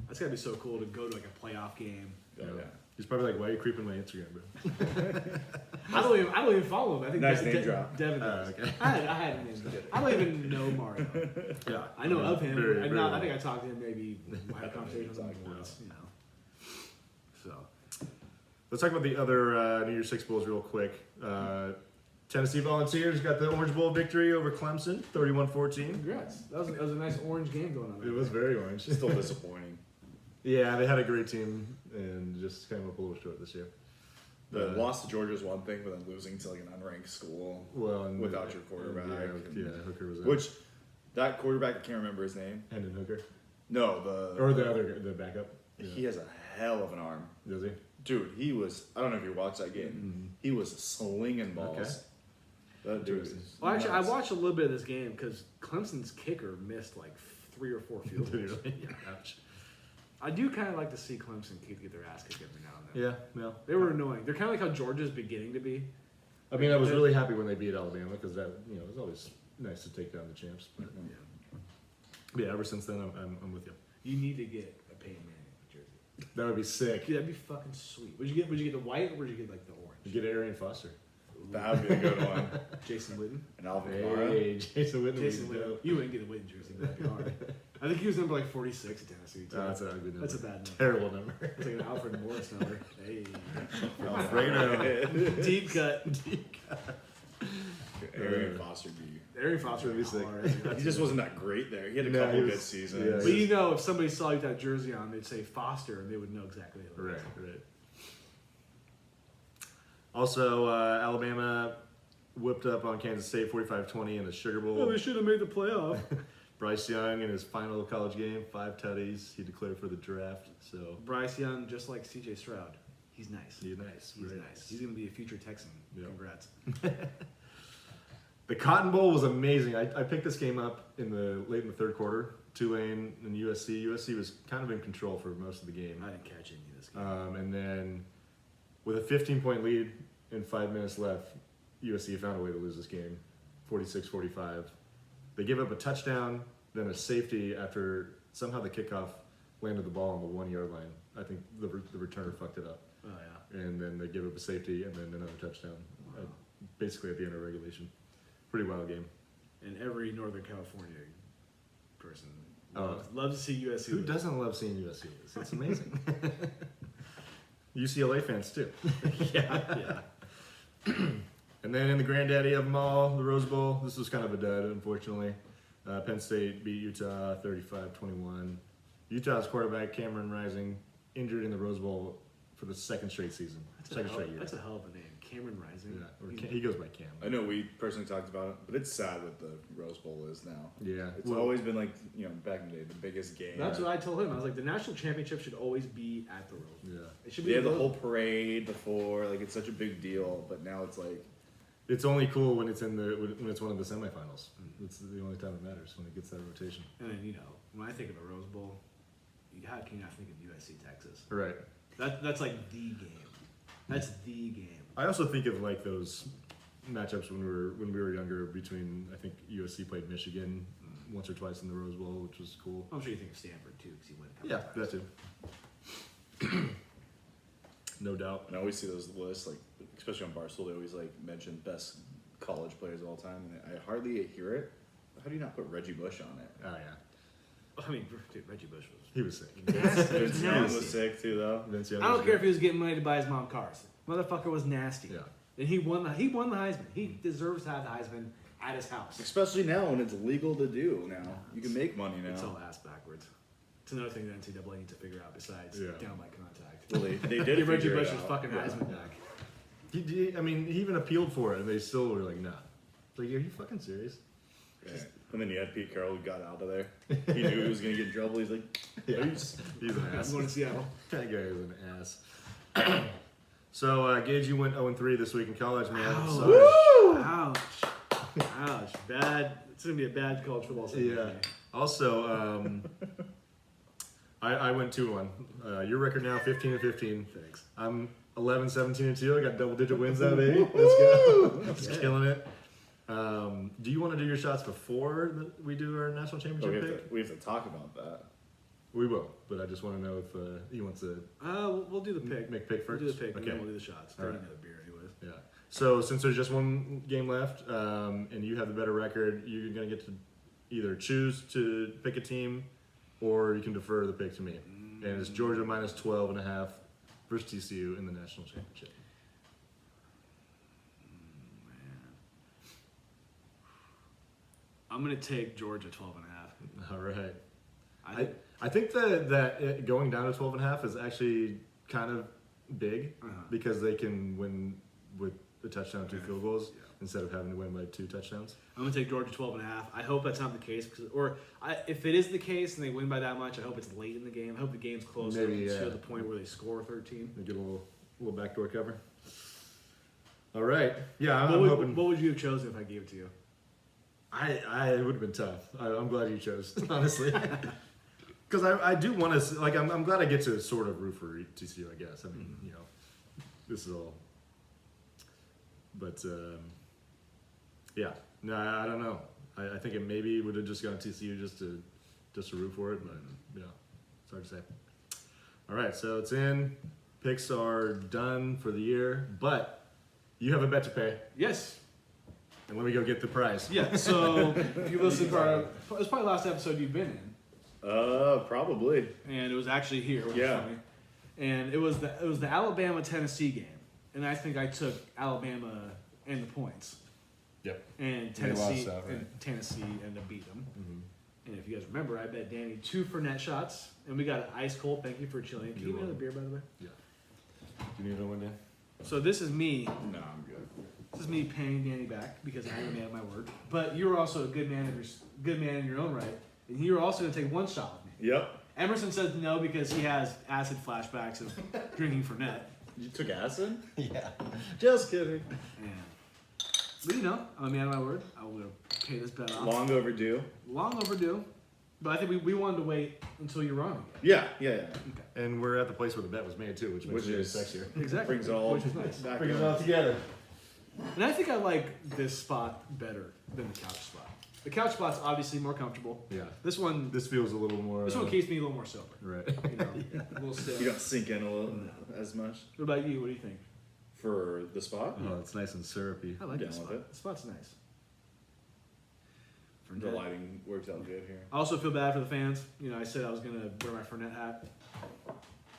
That's got to be so cool to go to like a playoff game. Oh, yeah. He's probably like, "Why are you creeping my Instagram, bro?" I don't even follow him. I think Nice name drop. Devin does. Okay. I had a name drop. I don't even know Mario. Yeah. I know of him. Very, I very think I talked to him maybe had a conversation with him Exactly. once. You know. So Let's talk about the other New Year's Six bowls real quick. Tennessee Volunteers got the Orange Bowl victory over Clemson, 31-14. congrats. That was a nice orange game going on. It was very orange. Still disappointing. Yeah, they had a great team and just came up a little short this year. The loss to Georgia is one thing, but then losing to like an unranked school Well, and without your quarterback. Yeah, Hooker was out. Which that quarterback, I can't remember his name. Hendon Hooker, No, or the other, the backup. he has a hell of an arm. Does he? Dude, he was, I don't know if you watched that game. He was slinging balls. Okay. That dude is Well, actually, I nuts. watched a little bit of this game because Clemson's kicker missed like 3 or 4 field Did he goals. really? Ouch. I do kind of like to see Clemson get their ass kicked every now and then. Yeah, no. They were annoying. They're kind of like how Georgia's beginning to be. I mean, I was really happy when they beat Alabama because that, it was always nice to take down the champs. But yeah, ever since then, I'm with you. You need to get a Peyton Manning jersey. That would be sick. Dude, that'd be fucking sweet. Would you get the white or would you get like the orange? You get Arian Foster. That would be a good one. Jason Witten. And Alvin Kamara. Hey, Jason Witten. Jason would be Witten. dope. You wouldn't get a Witten jersey. That'd be hard. I think he was number like 46 at Tennessee too. Oh, that's an ugly number. That's a bad number. Terrible number. It's like an Alfred Morris number. Hey. Alfredo. Deep cut. Arian Foster be. Arian Foster would be sick. hard. He just wasn't that great there. He had a No, couple he was- good seasons. yeah, But you know, if somebody saw you with that jersey on, they'd say Foster, and they would know exactly who it Right, was. right. Also, Alabama whipped up on Kansas State 45-20 in the Sugar Bowl. Oh, they should have made the playoff. Bryce Young in his final college game, 5 tutties. He declared for the draft. So Bryce Young, just like C.J. Stroud, he's nice. he's nice. He's very nice. He's going to be a future Texan. Yeah. Congrats. The Cotton Bowl was amazing. I picked this game up late in the third quarter. Tulane and USC. USC was kind of in control for most of the game. I didn't catch any of this game. And then with a 15-point lead and 5 minutes left, USC found a way to lose this game, 46-45. They gave up a touchdown, then a safety after somehow the kickoff landed the ball on the 1-yard line. I think the returner fucked it up. Oh, yeah. And then they gave up a safety and then another touchdown, basically at the end of regulation. Pretty wild game. And every Northern California person Oh. loves to see USC. Who lose. doesn't love seeing USC lose? It's amazing. UCLA fans too. Yeah. And then in the granddaddy of them all, the Rose Bowl, this was kind of a dud, unfortunately. Penn State beat Utah 35-21. Utah's quarterback, Cameron Rising, injured in the Rose Bowl for the second straight season. Second straight year. That's a hell of a name. Cameron Rising. Yeah, or he goes by Cam. I know we personally talked about it, but it's sad what the Rose Bowl is now. Yeah. It's always been like, back in the day, the biggest game. That's what I told him. I was like, the national championship should always be at the Rose Bowl. Yeah. It should They be had the Rose whole Bowl. parade before, like it's such a big deal, but now it's like, It's only cool when it's when it's one of the semifinals. It's the only time it matters, when it gets that rotation. And then, when I think of a Rose Bowl, how can you not think of USC Texas? Right. That's like the game. That's the game. I also think of like those matchups when we were younger between, I think USC played Michigan once or twice in the Rose Bowl, which was cool. I'm sure you think of Stanford too, because he went a Yeah, couple times. that too. No doubt. and I always see those lists, like especially on Barstool, they always like mention best college players of all time, and I hardly hear it. How do you not put Reggie Bush on it? Oh yeah, I mean, dude, Reggie Bush was. he was sick. Vince Young nasty. was sick too, though. Vince Young I don't was care if good. he was getting money to buy his mom cars. Motherfucker was nasty. Yeah. And he won the Heisman. He deserves to have the Heisman at his house. Especially now when it's legal to do. Now you can make money now. It's all ass backwards. It's another thing that NCAA needs to figure out besides Yeah. downlight contact. Well, they did. Give Reggie figure it Bush his out. fucking Yeah. Heisman back. I mean, he even appealed for it, and they still were like, nah. Like, are you fucking serious? Yeah. And then you had Pete Carroll who got out of there. He knew he was gonna get in trouble. He's like, Yeah, he's an ass. I'm going to Seattle. That guy is an ass. So, Gage, you went 0-3 this week in college, man. Ouch. Ouch. Bad. It's going to be a bad college football season. Yeah. Also, I went 2-1. Your record now 15-15. Thanks. I'm 11-17-2. I got double-digit wins out, eh? Let's go. Just killing it. Do you want to do your shots before we do our national championship pick? we have to talk about that. We will, but I just want to know if he wants to We'll do the pick. make pick first. We'll do the pick, and Okay. then we'll do the shots. All Then right. another beer, anyways. Yeah. So since there's just one game left, and you have the better record, you're gonna get to either choose to pick a team, or you can defer the pick to me. And it's Georgia minus 12.5 versus TCU in the national championship. Man. I'm going to take Georgia 12.5. All right. I I think that going down to 12.5 is actually kind of big because they can win with a touchdown, 2 field goals instead of having to win by 2 touchdowns. I'm going to take Georgia 12.5. I hope that's not the case. If it is the case and they win by that much, I hope it's late in the game. I hope the game's close Maybe, to the point where they score 13. They get a little backdoor cover. All right. Yeah, I'm What hoping. would you have chosen if I gave it to you? It would have been tough. I'm glad you chose, honestly. Because I do want to, like, I'm glad I get to sort of root for TCU, I guess. I mean, you know, this is all. But, yeah. No, I don't know. I think it maybe would have just gone TCU just to root for it, but, yeah, it's hard to say. All right, so it's in. Picks are done for the year, but you have a bet to pay. Yes. And let me go get the prize. Yeah, so if you listen to it was probably the last episode you've been in. Probably. And it was actually here, which is Yeah. funny. And it was the Alabama-Tennessee game. And I think I took Alabama and the points. Yep. And They lost Tennessee out, right? and Tennessee ended up beating them. Mm-hmm. And if you guys remember, I bet Danny 2 for net shots. And we got an ice cold. Thank you for chilling. Can you give me another beer, by the way? Yeah. Do you need another one, Dan? So this is me. No, I'm good. This is me paying Danny back because I am a man of my word. But you were also a good man in your own right. And you were also going to take one shot with me. Yep. Emerson says no because he has acid flashbacks of drinking Fernet. You took acid? Yeah. Just kidding. But you know, I'm a man of my word. I will pay this bet off. Long overdue. Long overdue. But I think we wanted to wait until you're wrong again. Yeah. Okay. And we're at the place where the bet was made too, which makes it is sexier. Exactly. Brings it all Which is nice. back Brings it around. all together. And I think I like this spot better than the couch spot. The couch spot's obviously more comfortable. Yeah. This one This feels a little more. this one keeps me a little more sober. Right. You know, a little stiff. You don't sink in a little as much What about you? What do you think? for the spot. Oh, it's nice and syrupy. I like down this with spot. it. This spot's nice. The lighting works out good here. I also feel bad for the fans. You know, I said I was gonna wear my Fernet hat.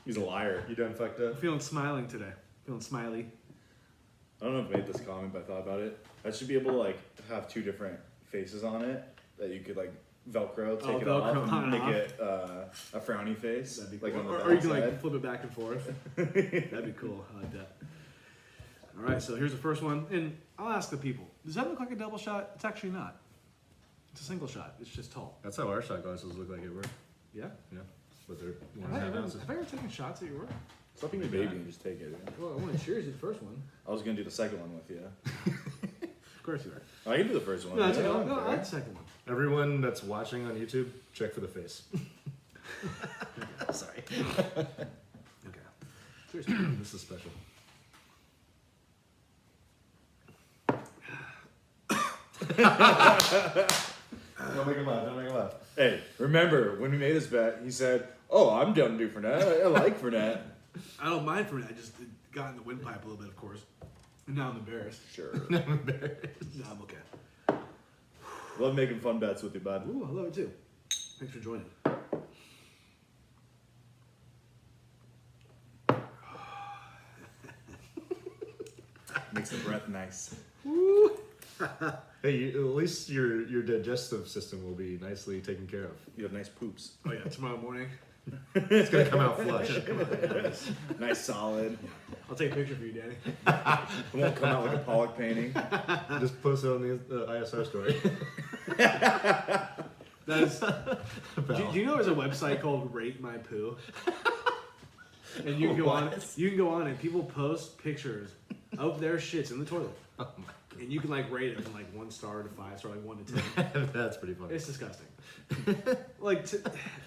He's a liar. You done fucked up? I'm feeling smiling today. Feeling smiley. I don't know if I made this comment, but I thought about it. I should be able to like have 2 different faces on it that you could like Velcro, take it off, Velcro on and and make it a frowny face, That'd be like cool. on the Or back you can side. like flip it back and forth. That'd be cool. I like that. All right, so here's the first one, and I'll ask the people: does that look like a double shot? It's actually not. It's a single shot. It's just tall. That's how our shot glasses look like at work. Yeah. Yeah. But they're Have 1.5 ounces. I ever taken shots at your work? Stop being a baby and just take it. Man. Well, I want to cheers you the first one. I was gonna do the second one with you. Of course you are. I can do the first one. No, Yeah, I I'm fair. like the second one. Everyone that's watching on YouTube, check for the face. Sorry. Okay. Cheers. This is special. Don't make him laugh. Don't make him laugh. Hey, remember when we made this bet? He said, "Oh, I'm down to do Fernet. I like Fernet." I don't mind for it. I just got in the windpipe a little bit, of course. And now I'm embarrassed. Sure. I'm embarrassed. No, I'm okay. Love making fun bets with you, bud. Ooh, I love it too. Thanks for joining. Makes the breath nice. Hey, at least your digestive system will be nicely taken care of. You have nice poops. Oh yeah, tomorrow morning. It's gonna come out flush. Nice solid. I'll take a picture for you, Danny. It won't come out like a Pollock painting. Just post it on the ISR story. That's. Do you know there's a website called Rate My Poo? And you can go on. You can go on and people post pictures of their shits in the toilet. Oh my And you can like rate it from like 1 star to 5 star, like 1 to 10. That's pretty funny. It's disgusting. Like,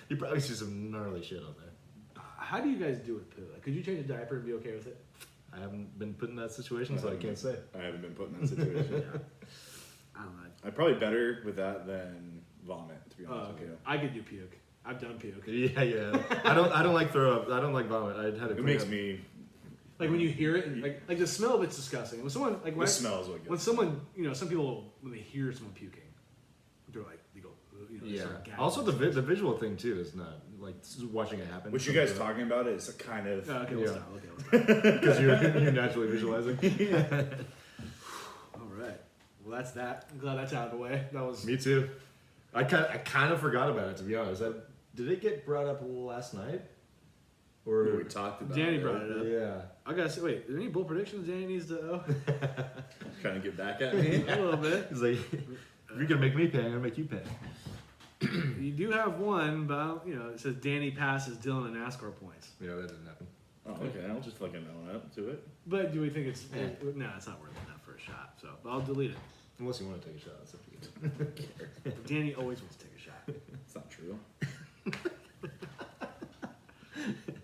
You probably see some gnarly shit on there. how do you guys do with poo? Like, could you change a diaper and be okay with it? I haven't been put in that situation, so I can't say. I haven't been put in that situation. I don't know. I'm probably better with that than vomit, to be honest with you. I could do puke. I've done puke. Yeah. I don't like throw up. I don't like vomit. I had It makes me. Like when you hear it, and like the smell of it's disgusting. When someone like The smell is what when gets someone some people when they hear someone puking, they go they Yeah. start gagging. Also, the visual thing too is not like watching it happen. What you guys talking about is a kind of. Okay, Yeah. let's stop. Okay. Because you're naturally visualizing. All right. Well, that's that. I'm glad that's out of the way. That was. Me too. I kind of forgot about it, to be honest. Did it get brought up last night? Or We talked about Danny it. brought it up. Yeah. I gotta say, wait. Is there any bull predictions Danny needs to owe? Trying to get back at me. A little bit. He's like, if you're gonna make me pay, I'm gonna make you pay. You do have one, but it says Danny passes Dylan in NASCAR points. Yeah, that didn't happen. Oh, okay. I'll just fucking own up to it. But do we think it's no? It's not worth enough for a shot. So but I'll delete it. Unless you want to take a shot, that's up to you. Danny always wants to take a shot. It's not true.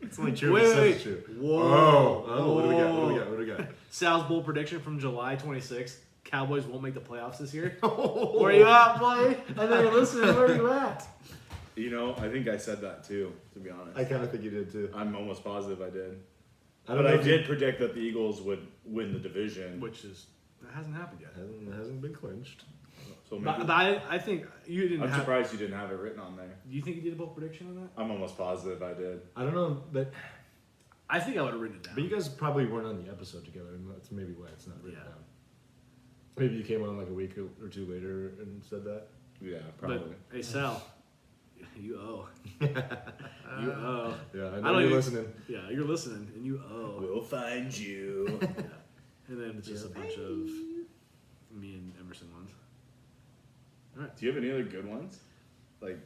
It's only true. Wait, if it says wait. it's true. Whoa. Oh, what do we got? What do we got? Sal's bold prediction from July 26th. Cowboys won't make the playoffs this year. Oh. Where you at, boy? I know you're listening. Where are you at? I think I said that too, to be honest. I kind of think you did too. I'm almost positive I did. don't But know I if you- did predict that the Eagles would win the division. That hasn't happened yet. Hasn't been clinched. So maybe, But I think you didn't I'm have. surprised you didn't have it written on there. Do you think you did a bold prediction on that? I'm almost positive I did. I don't know, but I think I would have written it down. you guys probably weren't on the episode together, and that's maybe why it's not written Yeah. down. Maybe you came on like a week or two later and said that. Yeah, probably. But hey, Sal, you owe. You owe. Yeah, I I know don't you're even- listening. Yeah, you're listening, and you owe. We'll find you. Yeah. And then it's just a bunch of me and Emerson ones. Do you have any other good ones? Like,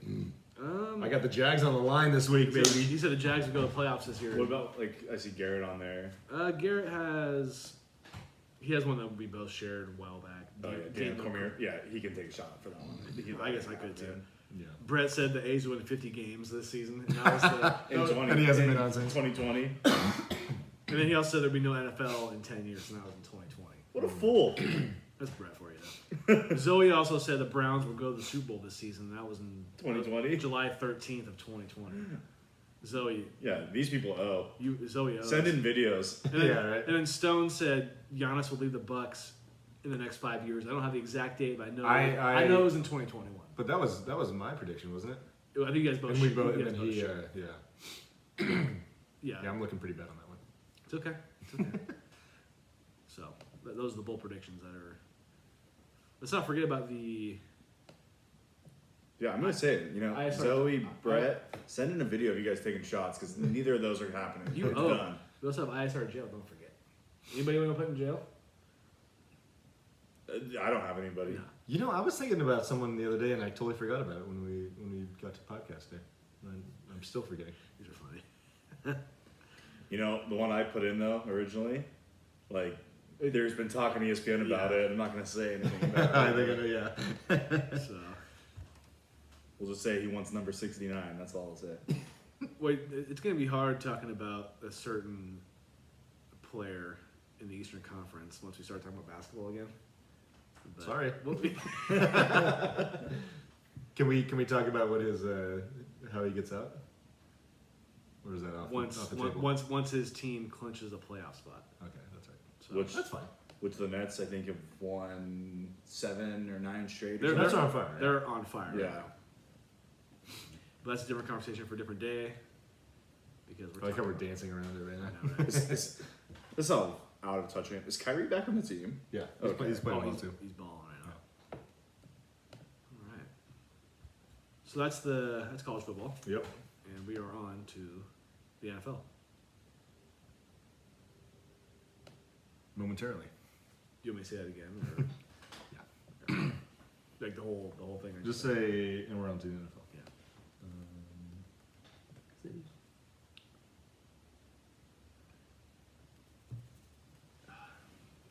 I got the Jags on the line this week, baby. You said the Jags would go to the playoffs this year. what about, I see Garrett on there. Garrett has one that we both shared a while back. Oh, yeah, Dan Cormier. Yeah, he can take a shot for that one. I guess I could too. Yeah. Brett said the A's would win 50 games this season, and that was the. In 20, And he hasn't in been on since. 2020. And then he also said there'd be no NFL in 10 years, and that was in 2020. What a fool. That's Brett for you, though. Zoe also said the Browns would go to the Super Bowl this season, and that was in 2020? July 13th of 2020. Zoe, Yeah, these people owe. Zoe owes. Send in videos. And then, Yeah, right. And then Stone said Giannis will leave the Bucks in the next 5 years. I don't have the exact date, but I know I know it was in 2021. But that was my prediction, wasn't it? I think you guys both. And we you both, guys and then both he, shared. yeah. Yeah, Yeah, I'm looking pretty bad on that one. it's okay. It's okay. So those are the bold predictions that are. Let's not forget about the. Yeah, I'm going to say it. I- Zoe, Brett, send in a video of you guys taking shots because neither of those are happening. You It's owe. done. We also have ISR jail. Don't forget. Anybody want to put in jail? I don't have anybody. No. I was thinking about someone the other day, and I totally forgot about it when we got to podcast day. I'm still forgetting. These are funny. The one I put in though originally, there's been talk on ESPN about it. I'm not going to say anything about I it. think I know, yeah. So We'll just say he wants number 69. That's all I'll say. wait, it's going to be hard talking about a certain player in the Eastern Conference once we start talking about basketball again. But Sorry. we'll be- Can we talk about what his how he gets out? Or is that off the table? once his team clinches a playoff spot. Okay, that's right. So Which That's fine. Which the Nets I think have won 7 or 9 straight. They're- Or That's something. on fire. They're on fire Yeah. right now. But that's a different conversation for a different day. Because I like how we're dancing around it right I now. know, right? This is how out of touch I am. Is Kyrie back on the team? Yeah, Okay. he's playing Oh, well he's, too. he's balling right now. All right. So that's college football, Yep. and we are on to the NFL. momentarily. You want me to say that again? Or? Yeah. Like the whole thing. Or Just say, and we're on to the NFL. Yeah. Cities.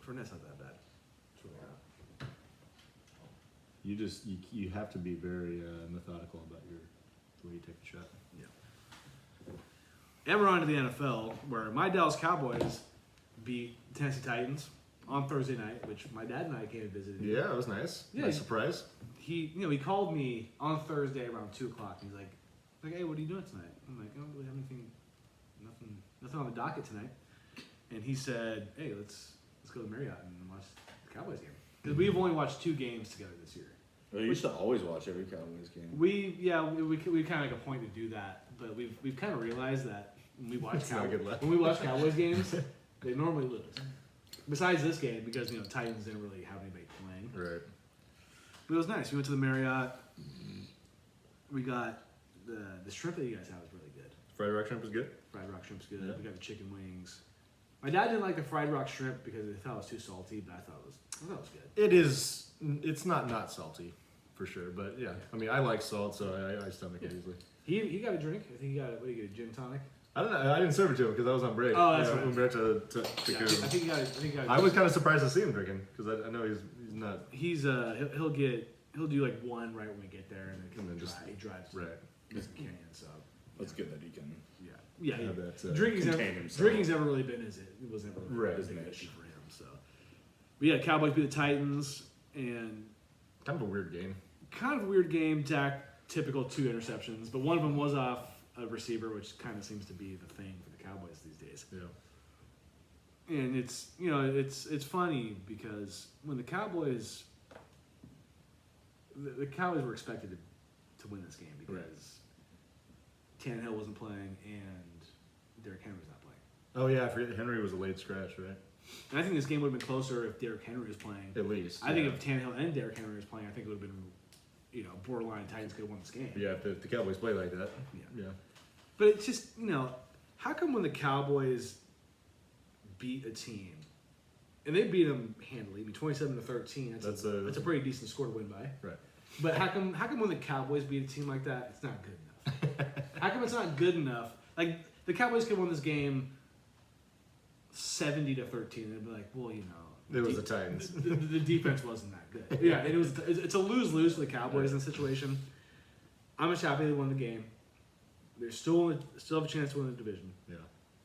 Fournette's not that bad. It's really not. You have to be very methodical about the way you take the shot. Yeah. And we're on to the NFL, where my Dallas Cowboys beat Tennessee Titans on Thursday night, which my dad and I came and visited. Yeah, it was nice. Yeah. Nice surprise. He called me on Thursday around 2:00. He's like, hey, what are you doing tonight? I'm like, I don't really have nothing on the docket tonight. And he said, hey, let's go to Marriott and watch the Cowboys game, because we've only watched 2 games together this year. Well, you used to always watch every Cowboys game. We kind of make a point to do that, but we've kind of realized that when we watch Cowboys games, they normally lose. Besides this game, because Titans didn't really have anybody playing. Right. But it was nice. We went to the Marriott. We got the shrimp that you guys have is really good. Fried rock shrimp is good. Fried rock shrimp's good. Yeah. We got the chicken wings. My dad didn't like the fried rock shrimp because he thought it was too salty, but I thought it was good. It is. It's not salty, for sure. But yeah, I mean, I like salt, so I stomach it easily. He got a drink. I think he got a gin tonic. I don't know. I didn't serve it to him because I was on break. Oh, that's right. We were to Yeah, I think he got. I was kind of surprised to see him drinking because I know he's not. He'll do like one right when we get there, and then he drives right. to Canyon. So That's good that he can. yeah. Have that, Drinking's never really been it wasn't really Right. a big issue for him. So, but yeah, Cowboys beat the Titans, and kind of a weird game. kind of a weird game. Dak typical 2 interceptions, but one of them was off a receiver, which kind of seems to be the thing for the Cowboys these days. Yeah. And it's funny because when the Cowboys were expected to win this game because Tannehill wasn't playing and Derrick Henry was not playing. Oh yeah, I forget Henry was a late scratch, right? And I think this game would have been closer if Derrick Henry was playing. At least. I think if Tannehill and Derrick Henry was playing, I think it would have been, borderline Titans could have won this game. Yeah, if the Cowboys play like that. Yeah. Yeah. But it's just, how come when the Cowboys beat a team, and they beat them handily, 27-13, that's a pretty decent score to win by. Right. But how come when the Cowboys beat a team like that, it's not good enough? How come it's not good enough? Like, the Cowboys could win this game 70-13, and they'd be like, well, It was the Titans. the defense wasn't that good. Yeah, and it's a lose-lose for the Cowboys in this situation. I'm just happy they won the game. They still have a chance to win the division. Yeah.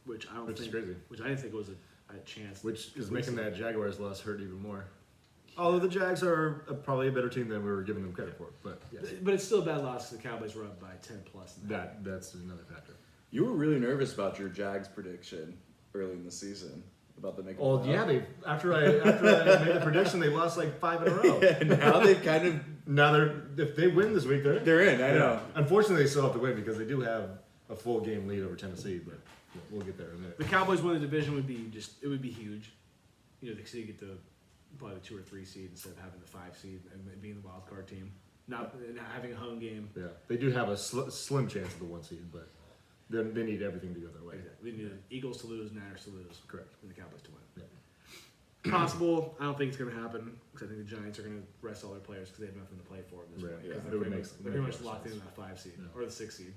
Which I Which is crazy. Which I didn't think was a chance. Which is making that Jaguars loss hurt even more. Although the Jags are probably a better team than we were giving them credit for, but yes. But it's still a bad loss because the Cowboys were up by 10 plus. That's another factor. You were really nervous about your Jags prediction early in the season about the making. Well, yeah, after I made the prediction, they lost like 5 in a row. Yeah, now they've kind of If they win this week, they're in. I know. Unfortunately, they still have to win because they do have a full game lead over Tennessee, but we'll get there in a minute. The Cowboys win the division would be huge. They get the probably the 2 or 3 seed instead of having the 5 seed and being the wild card team, not having a home game. Yeah, they do have a slim chance of the 1 seed, but they need everything to go their way. Exactly. They need the Eagles to lose, Niners to lose, Correct, and the Cowboys to win. Yeah. Possible. I don't think it's going to happen because I think the Giants are going to rest all their players because they have nothing to play for at this point. Yeah. They're pretty much locked in that 5 seed or the 6 seed.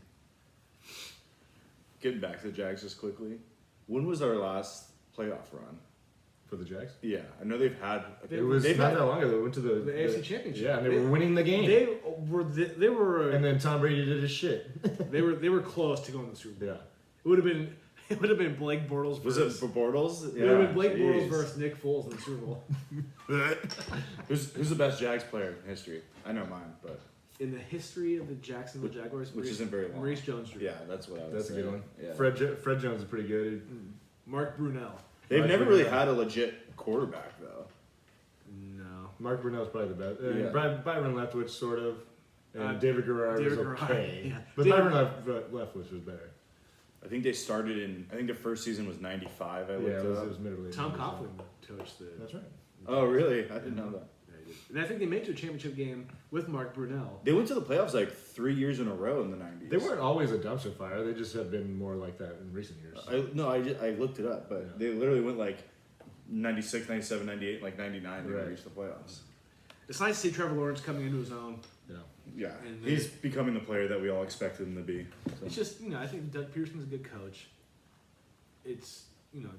Getting back to the Jags just quickly, when was our last playoff run? For the Jags? Yeah, I know they've had. It was not that long ago. They went to the AFC Championship. Yeah, and they were winning the game. They were. And then Tom Brady did his shit. They were close to going to the Super Bowl. Yeah. It would have been Blake Bortles. Was it for Bortles? It would have been Blake Bortles versus Nick Foles in the Super Bowl. Who's the best Jags player in history? I know mine, but in the history of the Jacksonville Jaguars, which isn't very long. Maurice Jones-Drew. Yeah, that's what I was. That's saying. a good one. Yeah. Fred Jones is pretty good. Mark Brunell. They've Mark never Brunell. really had a legit quarterback though. No. Mark Brunell's probably the best. Yeah. Byron Leftwich, sort of. And David Garrard was okay. Yeah. But David- Byron Leftwich was better. I think they started in. I think their first season was '95. I looked Yeah, it it up. was middle. Tom Coughlin coached the. That's right. Oh, really? I didn't know that. Yeah, he did. And I think they made it to a championship game with Mark Brunell. They went to the playoffs like 3 years in a row in the '90s. They weren't always a dumpster fire. They just have been more like that in recent years. I looked it up, but Yeah. they literally went like 96, 97, 98, like 99, they Right. reached the playoffs. It's nice to see Trevor Lawrence coming into his own. Yeah. Yeah, And he's becoming the player that we all expected him to be. So. It's just, I think Doug Pearson's a good coach. It's,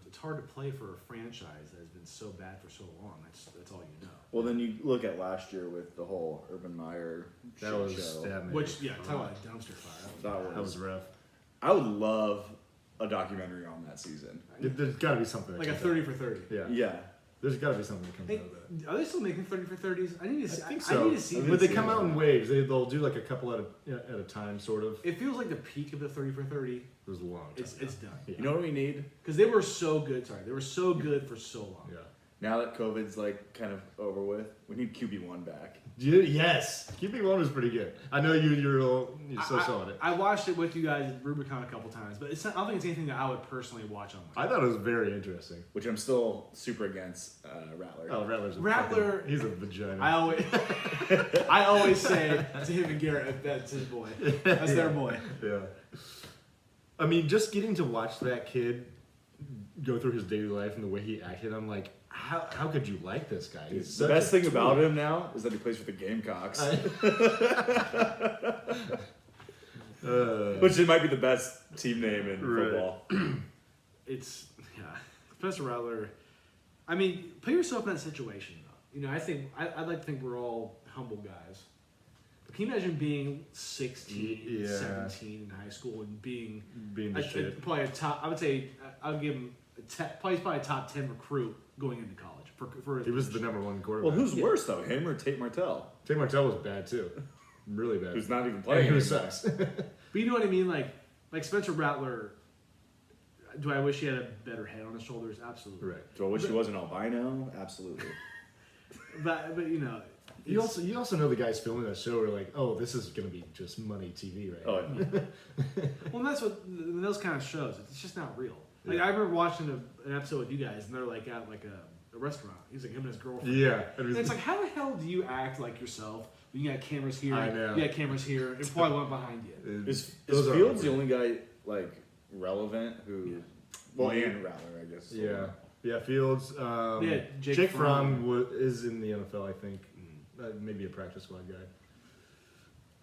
it's hard to play for a franchise that has been so bad for so long. That's all you know. Well, then you look at last year with the whole Urban Meyer That shit was show. stabbing. Which, talk about a dumpster fire. That was rough. I would love a documentary on that season. There's got to be something. that Like a comes 30 out. for 30. Yeah. Yeah. There's got to be something that comes Hey, out of that. are they still making 30 for 30s? I need to see. I think I so. need to see. But they this. come out in waves. They'll do like a couple at a time, sort of. It feels like the peak of the 30 for 30. It was a long time. It's done. Yeah. You know what we need? Because they were so good. Sorry, they were so good for so long. Yeah. Now that COVID's like kind of over with, we need QB1 back. Yes. QB1 was pretty good. I know you're so on it. I watched it with you guys at Rubicon a couple times, but it's not, I don't think it's anything that I would personally watch on my I thought it was very interesting. Which I'm still super against Rattler. Oh, Rattler's a Rattler- he's a vagina. I always say to him and Garrett, that's his boy. That's their boy. Yeah. I mean, just getting to watch that kid go through his daily life and the way he acted, I'm like, how could you like this guy? He's The such best a thing tool. about him now is that he plays for the Gamecocks. Which it might be the best team name in Right. football. It's Spencer Rattler. I mean, put yourself in that situation though. I think I'd like to think we're all humble guys. But can you imagine being 16, Yeah. 17 in high school and being being the shit. probably a top? I would say I would give him probably a top 10 recruit going into college for He was the number one quarterback. Well, who's worse though, him or Tate Martell? Tate Martell was bad too, really bad. Who's not even And playing who anymore. sucks. But you know what I mean? Like Spencer Rattler. Do I wish he had a better head on his shoulders? Absolutely. Right. Do I wish he wasn't albino? Absolutely. But You it's- also know the guys filming that show are like, oh, this is gonna be just money TV right Oh, now. well, that's what those kind of shows. It's just not real. Like Yeah. I remember watching an episode with you guys, and they're like at like a restaurant. He's like him and his girlfriend. Yeah. And it's like, how the hell do you act like yourself when you got cameras here? I know. You got cameras here, and probably one behind you. Is Those are Fields the awkward. only guy like relevant who? Yeah. Well, and Rattler, I guess. Yeah. Yeah, Fields. Yeah, Jake Jake Fromm. Fromm is in the NFL, I think. Maybe a practice squad guy.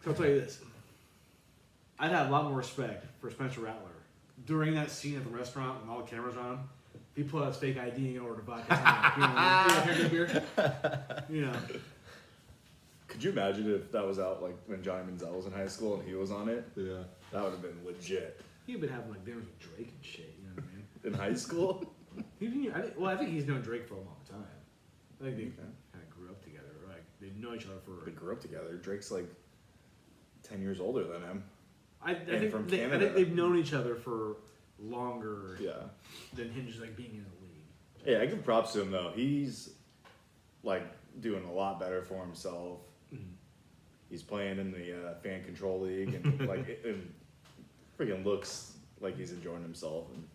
So I'll tell you this: I'd have a lot more respect for Spencer Rattler during that scene at the restaurant when all the cameras are on him. If he pulled out his fake ID and ordered vodka tonic, can I get a beer? Could you imagine if that was out like when Johnny Manziel was in high school and he was on it? Yeah. That would have been legit. He'd been having like dinners with Drake and shit. You know what I mean? In high school? I think he's known Drake for a long time. I think they Okay. kind of grew up together. Like they know each other for. They grew up together. Drake's like 10 years older than him. I think from I Canada. think they've known each other for longer Yeah. than him just like being in the league. Yeah, I give props to him though. He's like doing a lot better for himself. He's playing in the fan control league and like it freaking looks like he's enjoying himself. And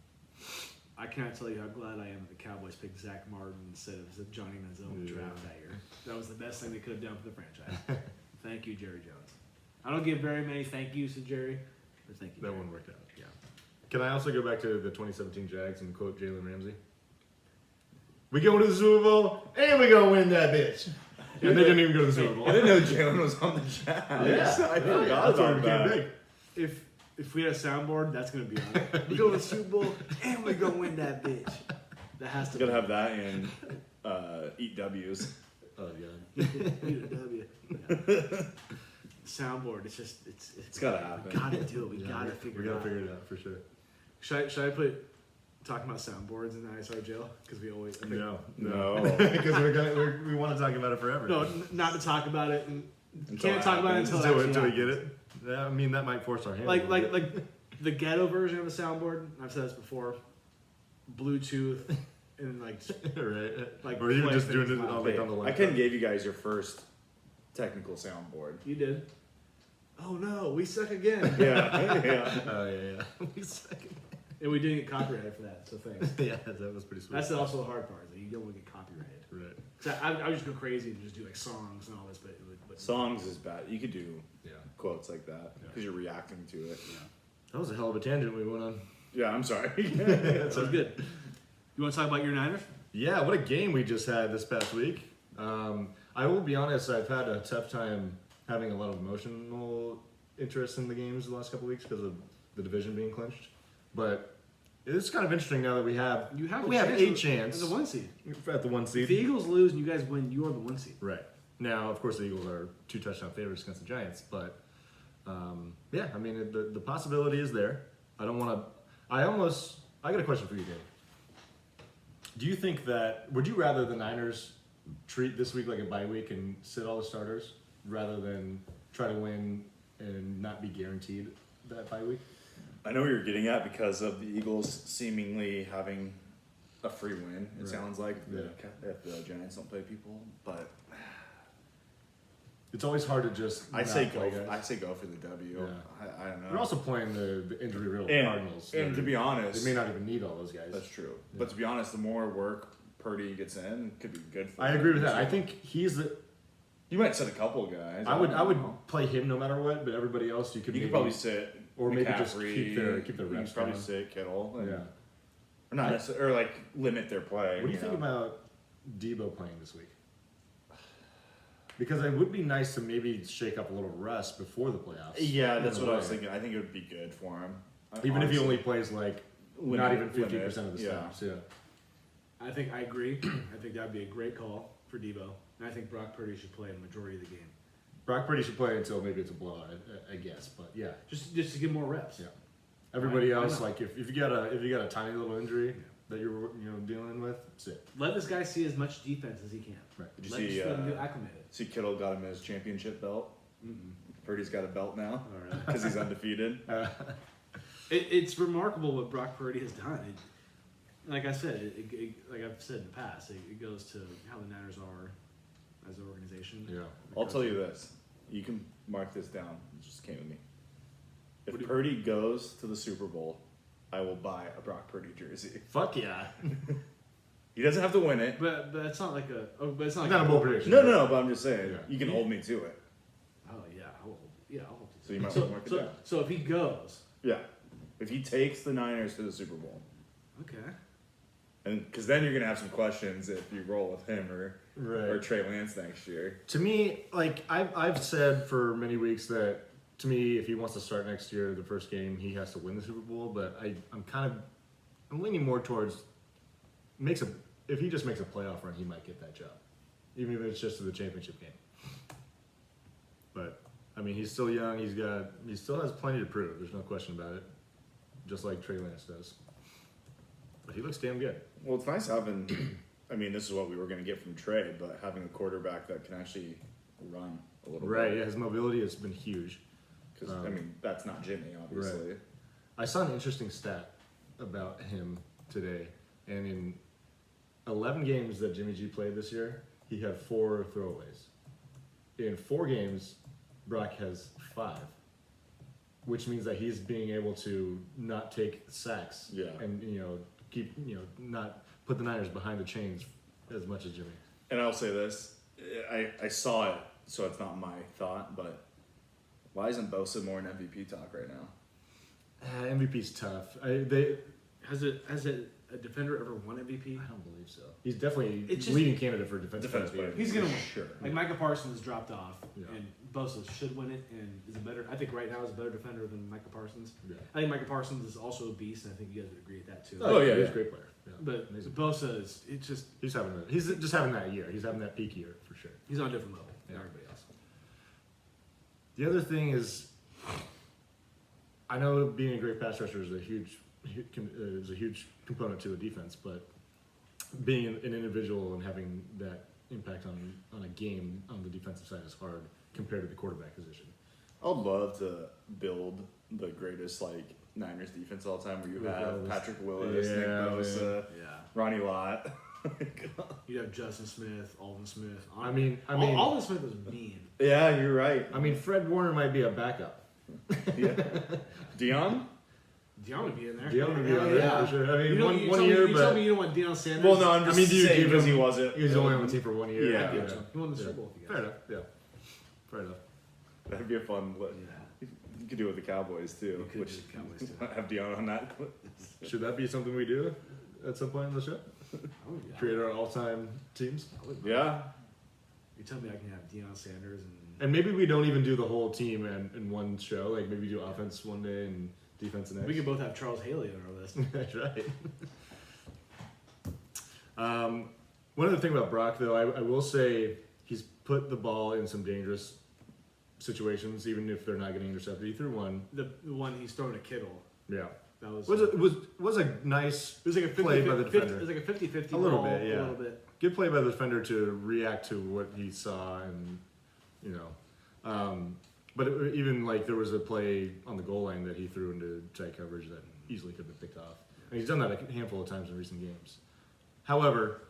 I cannot tell you how glad I am that the Cowboys picked Zach Martin instead of Johnny Manziel in the draft that year. That was the best thing they could have done for the franchise. Thank you, Jerry Jones. I don't give very many thank yous to Jerry, but thank you. That Jerry. one worked out. Yeah. Can I also go back to the 2017 Jags and quote Jalen Ramsey? We going to the Super Bowl and we gonna win that bitch. And they didn't even go to the Super Bowl. I didn't know Jalen was on the Jags. I forgot That's why it about became that. big. If we had a soundboard, that's gonna be on it. We go to the Super Bowl and we gonna win that bitch. That has to Gotta be. have that and eat W's. Oh yeah. Need a W. Yeah. Soundboard. It's gotta happen. We gotta do it. We gotta figure We it gotta out. figure it out for sure. Should I put talking about soundboards in the ISR jail? Because we always No. No. Because we want to talk about it forever. No, not to talk about it. And Until can't it talk about it happens. until Until we get it. Yeah, I mean, that might force our hand. Like a little like bit. like the ghetto version of a soundboard. I've said this before. Bluetooth and like right. like or even play just doing things it loud. all like Hey, on the I laptop. couldn't gave you guys your first technical soundboard. You did. Oh no, we suck again. Yeah, yeah. Oh yeah. We suck. And we didn't get copyrighted for that, so thanks. Yeah, that was pretty sweet. That's also the hard part, is that you don't want to get copyrighted. right. So I would just go crazy and just do like songs and all this, but it would. But Songs is bad. You could do Yeah. quotes like that Yeah. because you're reacting to it. That was a hell of a tangent we went on. Yeah, I'm sorry. Sounds good. You want to talk about your Niners? Yeah, what a game we just had this past week. I will be honest, I've had a tough time having a lot of emotional interest in the games the last couple of weeks because of the division being clinched. But it's kind of interesting now that we have a chance as a 1 seed. at the 1 seed. If the Eagles lose and you guys win, you are the 1 seed. Right. Now, of course, the Eagles are 2 touchdown favorites against the Giants, but yeah, I mean, the possibility is there. I don't want to. I got a question for you, Dave. Do you think that would you rather the Niners treat this week like a bye week and sit all the starters rather than try to win and not be guaranteed that bye week? I know what you're getting at because of the Eagles seemingly having a free win. It sounds like if the Giants don't play people, but it's always hard to just. I say go for the W. Yeah. I don't know. We're also playing the injury riddled Cardinals. And to be honest, they may not even need all those guys. That's true. Yeah. But to be honest, the more work Purdy gets in, it could be good for him. I agree with that. I think he's the. You might sit a couple guys. I would play him no matter what, but everybody else you could probably sit. Or McCaffrey, maybe just keep their reps. Probably sit Kittle. Yeah. Or not necessarily, or like limit their play. What do you think about Debo playing this week? Because it would be nice to maybe shake up a little rest before the playoffs. Yeah, that's what I was thinking. I think it would be good for him. Even if he only plays like not even 50% of the snaps. Yeah. I think I agree. I think that would be a great call for Debo. And I think Brock Purdy should play a majority of the game. Brock Purdy should play until maybe it's a blowout, I guess. But yeah, just to get more reps. Yeah. Everybody else, like if you got a tiny little injury that you're dealing with, sit. Let this guy see as much defense as he can. Right. Did Let him get acclimated. See Kittle got him his championship belt. Purdy's got a belt now because he's undefeated. It's remarkable what Brock Purdy has done. Like I said, like I've said in the past, it goes to how the Niners are as an organization. Yeah. I'll tell you this. You can mark this down. It just came to me. If Purdy goes to the Super Bowl, I will buy a Brock Purdy jersey. Fuck yeah. He doesn't have to win it. But it's not like a. Oh, but it's not a bold prediction. No. But I'm just saying, you can hold me to it. Oh yeah, I'll hold you. So you might want to mark it down. So if he goes, if he takes the Niners to the Super Bowl, okay. And because then you're gonna have some questions if you roll with him or Trey Lance next year. To me, like I've said for many weeks that to me, if he wants to start next year, the first game he has to win the Super Bowl. But I'm leaning more towards if he just makes a playoff run, he might get that job, even if it's just to the championship game. But I mean, he's still young. He still has plenty to prove. There's no question about it. Just like Trey Lance does. But he looks damn good. Well, it's nice having. I mean, this is what we were going to get from Trey, but having a quarterback that can actually run a little bit. Right. Yeah, his mobility has been huge. Because I mean, that's not Jimmy, obviously. Right. I saw an interesting stat about him today, and in 11 games that Jimmy G played this year, he had 4 throwaways. In 4 games, Brock has 5. Which means that he's being able to not take sacks and keep not put the Niners behind the chains as much as Jimmy. And I'll say this, I saw it, so it's not my thought, but why isn't Bosa more in MVP talk right now? MVP's tough. Has a defender ever won MVP? I don't believe so. He's definitely leading candidate for defensive player. He's gonna win. Sure. Like Micah Parsons dropped off, and Bosa should win it, and is a better. I think right now is a better defender than Micah Parsons. Yeah. I think Micah Parsons is also a beast, and I think you guys would agree with that too. Oh yeah, he's a great player. Yeah. But Bosa is he's just having that year. He's having that peak year for sure. He's on a different level than everybody else. The other thing is, I know being a great pass rusher is a huge component to a defense, but being an individual and having that impact on a game on the defensive side is hard compared to the quarterback position. I'd love to build the greatest Niners defense of all time, where you have Patrick Willis, Nick Bosa, Ronnie Lott. You have Justin Smith, Alden Smith. I mean, Alden Smith was mean. Yeah, you're right. I mean, Fred Warner might be a backup. Yeah. Dion would be in there. Dion would be on there for sure. I mean, one year, but... You told me you don't want Deion Sanders? Well, no, I'm just saying because he wasn't... He was only on the team for 1 year. Yeah. He won the Super Bowl. Fair enough, yeah. Fair enough. That'd be a fun... You could do it with the Cowboys, too. You could do the Cowboys, too. Have Dion on that. Should that be something we do at some point in the show? Create our all-time teams. Yeah. You tell me I can have Deion Sanders and And maybe we don't even do the whole team in one show. Like maybe do offense one day and defense the next. we could both have Charles Haley on our list. That's right. One other thing about Brock, though, I will say he's put the ball in some dangerous situations, even if they're not getting intercepted. He threw one. The one he's throwing to Kittle. Yeah. That was Was a nice it was like a 50, play by the 50, defender. It was like a 50-50 A little ball, bit, yeah. A little bit. Good play by the defender to react to what he saw, and you know, but even like there was a play on the goal line that he threw into tight coverage that easily could have been picked off. And he's done that a handful of times in recent games. However,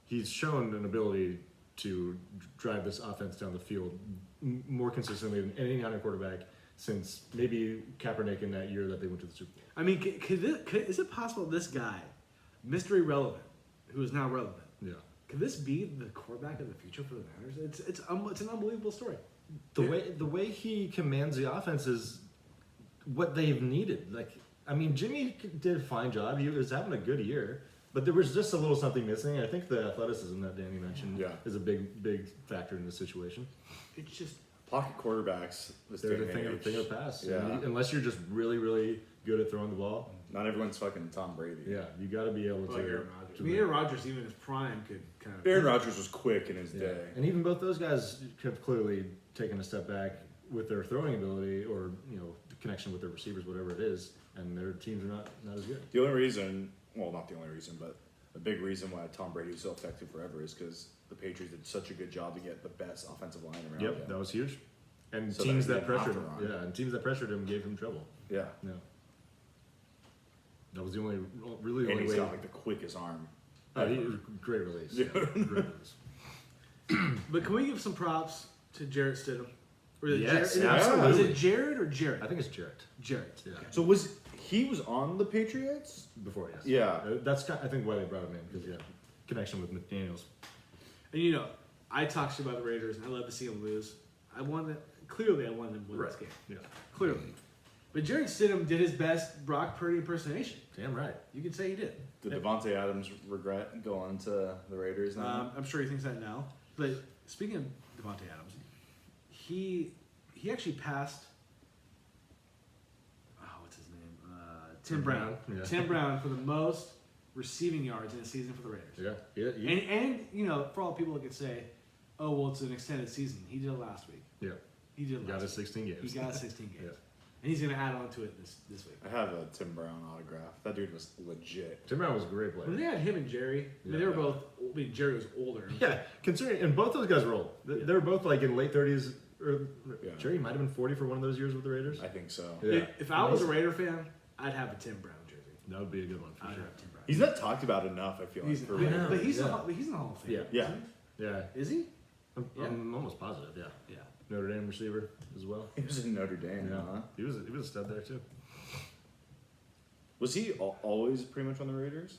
he's shown an ability to drive this offense down the field more consistently than any other quarterback since maybe Kaepernick in that year that they went to the Super Bowl. I mean, is it possible this guy, Mr. Irrelevant, who is now relevant, Yeah. could this be the quarterback of the future for the Niners? It's an unbelievable story. The way he commands the offense is what they've needed. Like, I mean, Jimmy did a fine job. He was having a good year, but there was just a little something missing. I think the athleticism that Danny mentioned is a big factor in this situation. It's just Pocket quarterbacks. This They're day the and thing age. of the past. Yeah. Unless you're just really good at throwing the ball. Not everyone's fucking Tom Brady. Yeah, you got to be able like to. Aaron Rodgers. I mean, Aaron Rodgers, even in his prime, could kind of. Aaron Rodgers was quick in his Yeah. day. And even both those guys have clearly taken a step back with their throwing ability, or the connection with their receivers, whatever it is, and their teams are not as good. The only reason, well, not the only reason, but a big reason why Tom Brady was so effective forever is because the Patriots did such a good job to get the best offensive line around him. Yep, that was huge. And So teams that that he didn't have pressured to him, run. and teams that pressured him gave him trouble. Yeah. No, that was the only really the And only he's way. got like the quickest arm. He was great release. Yeah. Great release. But can we give some props to Jarrett Stidham? Or is it Yes, Jarrett? absolutely. Is it Jared or Jarrett? I think it's Jarrett. Jarrett. Yeah. Okay. So he was on the Patriots? Before, yes. Yeah. That's I think why they brought him in, because connection with McDaniels. And I talk shit about the Raiders, and I love to see them lose. I wanted them to win this game. Yeah. Clearly. But Jarrett Stidham did his best Brock Purdy impersonation. Damn right. You could say he did. Did Devontae Adams regret going to the Raiders now? I'm sure he thinks that now. But speaking of Devontae Adams, he actually passed. What's his name? Tim Brown. Yeah. Tim Brown for the most receiving yards in a season for the Raiders. Yeah. And for all people that could say, "Oh, well, it's an extended season." He did it last week. Yeah. He did it Got last his 16 games. week. He got 16 games. Yeah. And he's going to add on to it this week. I have a Tim Brown autograph. That dude was legit. Tim Brown was a great player. When they had him and Jerry, I mean, they were both. I mean, Jerry was older. Yeah, considering, and both those guys were old. They were both like in late 30s. Or Yeah. Jerry might have been 40 for one of those years with the Raiders. I think so. Yeah. If I was a Raider fan, I'd have a Tim Brown jersey. That would be a good one for I'd sure. have Tim Brown. He's not talked about enough, I feel like. He's, for but, Raiders. but he's Yeah. he's in the Hall of Fame. Yeah. Yeah. isn't Yeah, he? Is he? I'm almost positive. Yeah, Yeah. Notre Dame receiver as well. He was in Notre Dame, Yeah, huh? he was a stud there too. Was he always pretty much on the Raiders?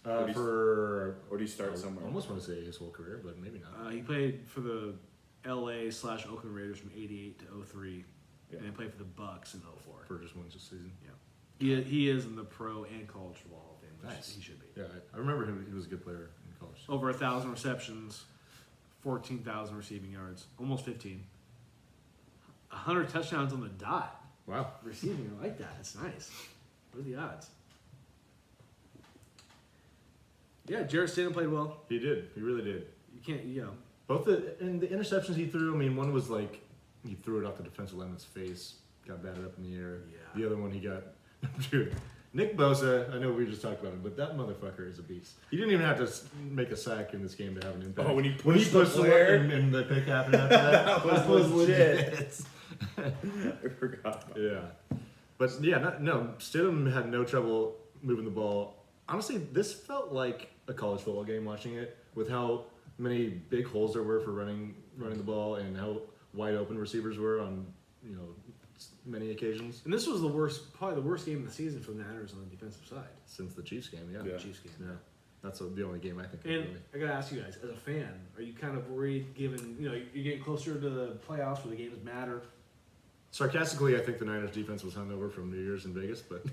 Uh, Or do you- for Or do you I start somewhere? almost want to say his whole career, but maybe not. He played for the LA/Oakland Raiders from '88 to '03, Yeah. and he played for the Bucks in '04. For just one season. Yeah. He is in the Pro and College Football Hall of Fame. Which Nice. He should be. Yeah, I remember him. He was a good player in college. Over 1,000 receptions, 14,000 receiving yards, almost 15. 100 touchdowns on the dot. Wow. Receiving, I like that. It's nice. What are the odds? Yeah, Jarrett Stidham played well. He did. He really did. You can't, Both the interceptions he threw. I mean, one was like he threw it off the defensive lineman's face, got batted up in the air. Yeah. The other one he got, dude. Nick Bosa, I know we just talked about him, but that motherfucker is a beast. He didn't even have to make a sack in this game to have an impact. Oh, when he pushed the the player? one and the pick happened after that, That was legit. legit. I forgot about Yeah, but yeah, no. Stidham had no trouble moving the ball. Honestly, this felt like a college football game watching it, with how many big holes there were for running the ball and how wide open receivers were on many occasions and this was probably the worst game of the season for the Niners on the defensive side. since the Chiefs game. Yeah, Yeah. Chiefs game. yeah. That's the only game I think. Of, And really. I gotta ask you guys, as a fan, are you kind of worried, given you're getting closer to the playoffs where the games matter? Sarcastically, I think the Niners defense was hungover from New Year's in Vegas, but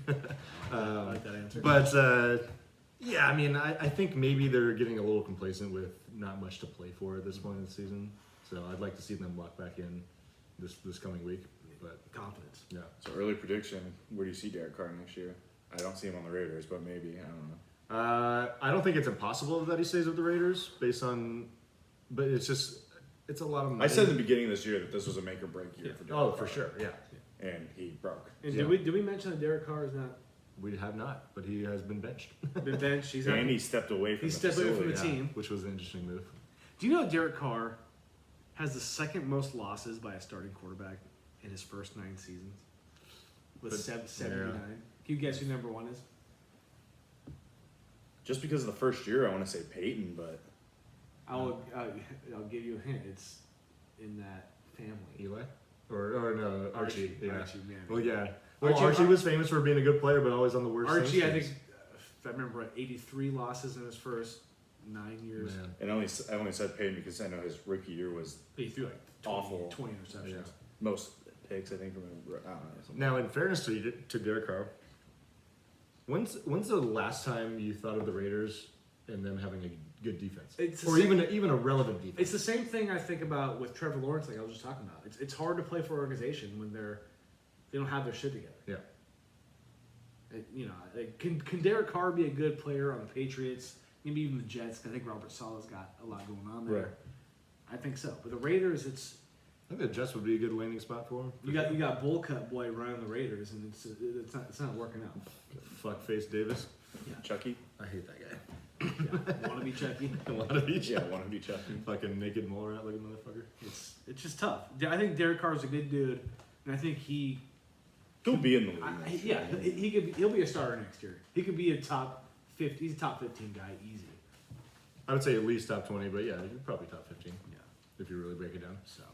I like that answer. but Yeah, I mean, I think maybe they're getting a little complacent with not much to play for at this point in the season. So I'd like to see them lock back in this coming week. But Confidence. yeah, So early prediction: where do you see Derek Carr next year? I don't see him on the Raiders, but maybe I don't know. I don't think it's impossible that he stays with the Raiders based on, but it's a lot of money. I said in the beginning of this year that this was a make or break year for Derek Oh, Carr, for sure, yeah. and he broke. And Yeah. did we mention that Derek Carr is not We have not, but he has been benched. been benched? He's not, And he stepped away from he the stepped away from facility. the team. which was an interesting move. Do you know Derek Carr has the second most losses by a starting quarterback in his first 9 seasons? With But- 79. yeah. Can you guess who number 1 is? Just because of the first year, I want to say Peyton, but I'll give you a hint. It's in that family. Eli? Or no, Archie. Yeah. Archie, man. Well, yeah. Well, Archie- Archie was famous for being a good player, but always on the worst Archie, I teams. think, if I remember right, 83 losses in his first 9 years. Man. and I only said Peyton because I know his rookie year was He threw like 20, Awful. 20 interceptions. Yeah. most picks. I think from I don't know. Something. Now, in fairness to Derek Carr, when's the last time you thought of the Raiders and them having a good defense, It's the or same- even a relevant defense? It's the same thing I think about with Trevor Lawrence, like I was just talking about. It's hard to play for an organization when they don't have their shit together. Yeah. Like, can Derek Carr be a good player on the Patriots? Maybe even the Jets. I think Robert Sala's got a lot going on there. Right. I think so. But the Raiders, I think the Jets would be a good landing spot for him. you got bull cut boy running the Raiders, and it's not working out. Fuckface Davis. Chucky. I hate that guy. Yeah, want to be Chucky? A lot of each. Yeah, want to be Chucky. Fucking naked mole rat looking motherfucker. It's just tough. I think Derek Carr's a good dude, and I think he. He'll be in the league. next year. He'll be a starter next year. He could be a top 50. He's a top 15 guy, easy. I would say at least top 20, but yeah, you're probably top 15 Yeah. if you really break it down. So